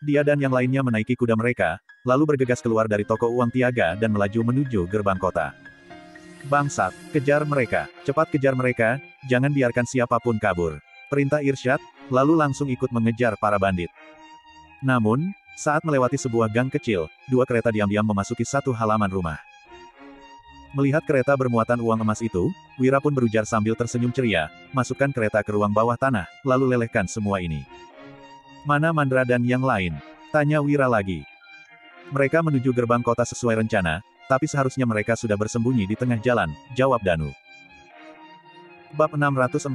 Dia dan yang lainnya menaiki kuda mereka, lalu bergegas keluar dari toko uang Tiaga dan melaju menuju gerbang kota. Bangsat, kejar mereka, cepat kejar mereka, jangan biarkan siapapun kabur. Perintah Irsyad, lalu langsung ikut mengejar para bandit. Namun, saat melewati sebuah gang kecil, dua kereta diam-diam memasuki satu halaman rumah. Melihat kereta bermuatan uang emas itu, Wira pun berujar sambil tersenyum ceria, masukkan kereta ke ruang bawah tanah, lalu lelehkan semua ini. Mana Mandra dan yang lain? Tanya Wira lagi. Mereka menuju gerbang kota sesuai rencana, tapi seharusnya mereka sudah bersembunyi di tengah jalan, jawab Danu. Bab 645.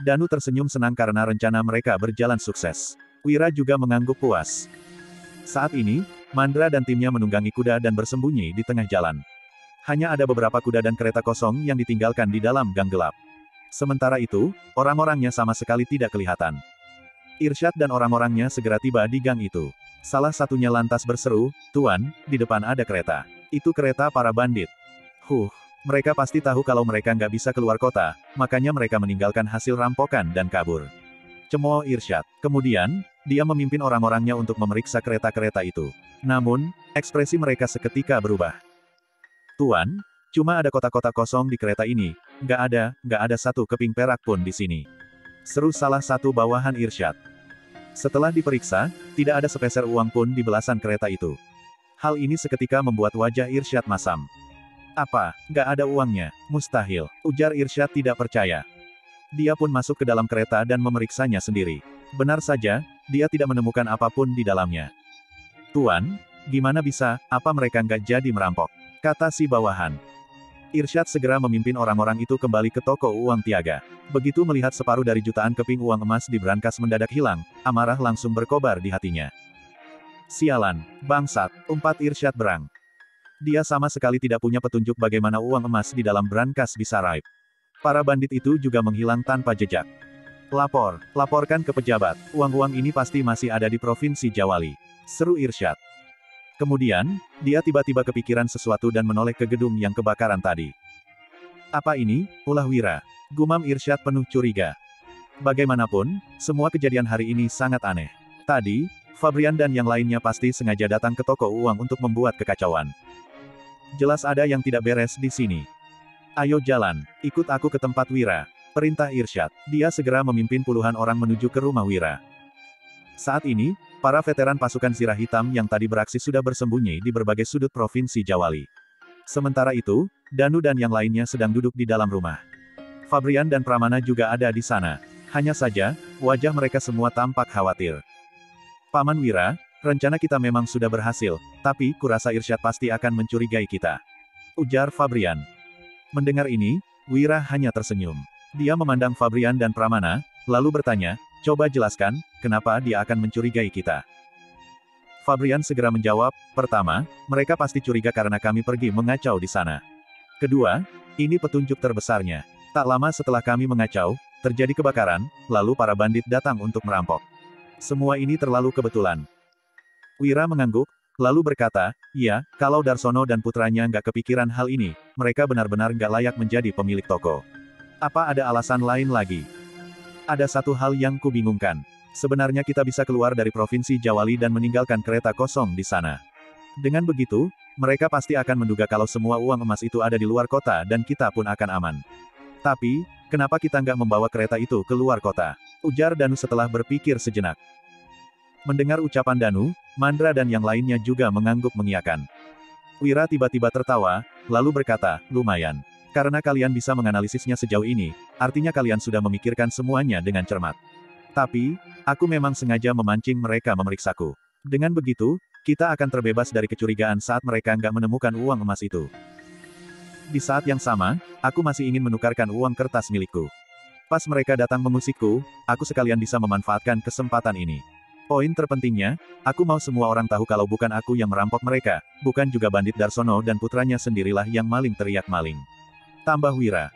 Danu tersenyum senang karena rencana mereka berjalan sukses. Wira juga mengangguk puas. Saat ini, Mandra dan timnya menunggangi kuda dan bersembunyi di tengah jalan. Hanya ada beberapa kuda dan kereta kosong yang ditinggalkan di dalam gang gelap. Sementara itu, orang-orangnya sama sekali tidak kelihatan. Irsyad dan orang-orangnya segera tiba di gang itu. Salah satunya lantas berseru, "Tuan, di depan ada kereta. Itu kereta para bandit." Mereka pasti tahu kalau mereka nggak bisa keluar kota, makanya mereka meninggalkan hasil rampokan dan kabur. Cemooh Irsyad. Kemudian, dia memimpin orang-orangnya untuk memeriksa kereta-kereta itu. Namun, ekspresi mereka seketika berubah. "Tuan, cuma ada kotak-kotak kosong di kereta ini, nggak ada satu keping perak pun di sini." Seru salah satu bawahan Irsyad. Setelah diperiksa, tidak ada sepeser uang pun di belasan kereta itu. Hal ini seketika membuat wajah Irsyad masam. "Apa, nggak ada uangnya? Mustahil," ujar Irsyad tidak percaya. Dia pun masuk ke dalam kereta dan memeriksanya sendiri. Benar saja, dia tidak menemukan apapun di dalamnya. "Tuan, gimana bisa, apa mereka nggak jadi merampok?" kata si bawahan. Irsyad segera memimpin orang-orang itu kembali ke toko uang tiaga. Begitu melihat separuh dari jutaan keping uang emas di brankas mendadak hilang, amarah langsung berkobar di hatinya. Sialan, bangsat, umpat Irsyad berang. Dia sama sekali tidak punya petunjuk bagaimana uang emas di dalam brankas bisa raib. Para bandit itu juga menghilang tanpa jejak. Laporkan ke pejabat, uang-uang ini pasti masih ada di Provinsi Jawali, seru Irsyad. Kemudian, dia tiba-tiba kepikiran sesuatu dan menoleh ke gedung yang kebakaran tadi. Apa ini, ulah Wira? Gumam Irsyad penuh curiga. Bagaimanapun, semua kejadian hari ini sangat aneh. Tadi, Fabrian dan yang lainnya pasti sengaja datang ke toko uang untuk membuat kekacauan. Jelas ada yang tidak beres di sini. Ayo jalan, ikut aku ke tempat Wira, perintah Irsyad. Dia segera memimpin puluhan orang menuju ke rumah Wira. Saat ini, para veteran pasukan Zirah Hitam yang tadi beraksi sudah bersembunyi di berbagai sudut Provinsi Jawali. Sementara itu, Danu dan yang lainnya sedang duduk di dalam rumah. Fabrian dan Pramana juga ada di sana. Hanya saja, wajah mereka semua tampak khawatir. Paman Wira, rencana kita memang sudah berhasil, tapi kurasa Irsyad pasti akan mencurigai kita, ujar Fabrian. Mendengar ini, Wira hanya tersenyum. Dia memandang Fabrian dan Pramana, lalu bertanya, coba jelaskan, kenapa dia akan mencurigai kita? Fabrian segera menjawab, pertama, mereka pasti curiga karena kami pergi mengacau di sana. Kedua, ini petunjuk terbesarnya. Tak lama setelah kami mengacau, terjadi kebakaran, lalu para bandit datang untuk merampok. Semua ini terlalu kebetulan. Wira mengangguk, lalu berkata, ya, kalau Darsono dan putranya nggak kepikiran hal ini, mereka benar-benar nggak layak menjadi pemilik toko. Apa ada alasan lain lagi? Ada satu hal yang kubingungkan. Sebenarnya kita bisa keluar dari Provinsi Jawali dan meninggalkan kereta kosong di sana. Dengan begitu, mereka pasti akan menduga kalau semua uang emas itu ada di luar kota dan kita pun akan aman. Tapi, kenapa kita nggak membawa kereta itu ke luar kota? Ujar Danu setelah berpikir sejenak. Mendengar ucapan Danu, Mandra dan yang lainnya juga mengangguk mengiyakan. Wira tiba-tiba tertawa, lalu berkata, lumayan. Karena kalian bisa menganalisisnya sejauh ini, artinya kalian sudah memikirkan semuanya dengan cermat. Tapi, aku memang sengaja memancing mereka memeriksaku. Dengan begitu, kita akan terbebas dari kecurigaan saat mereka nggak menemukan uang emas itu. Di saat yang sama, aku masih ingin menukarkan uang kertas milikku. Pas mereka datang mengusikku, aku sekalian bisa memanfaatkan kesempatan ini. Poin terpentingnya, aku mau semua orang tahu kalau bukan aku yang merampok mereka, bukan juga bandit Darsono dan putranya sendirilah yang maling teriak maling. Tambah Wira.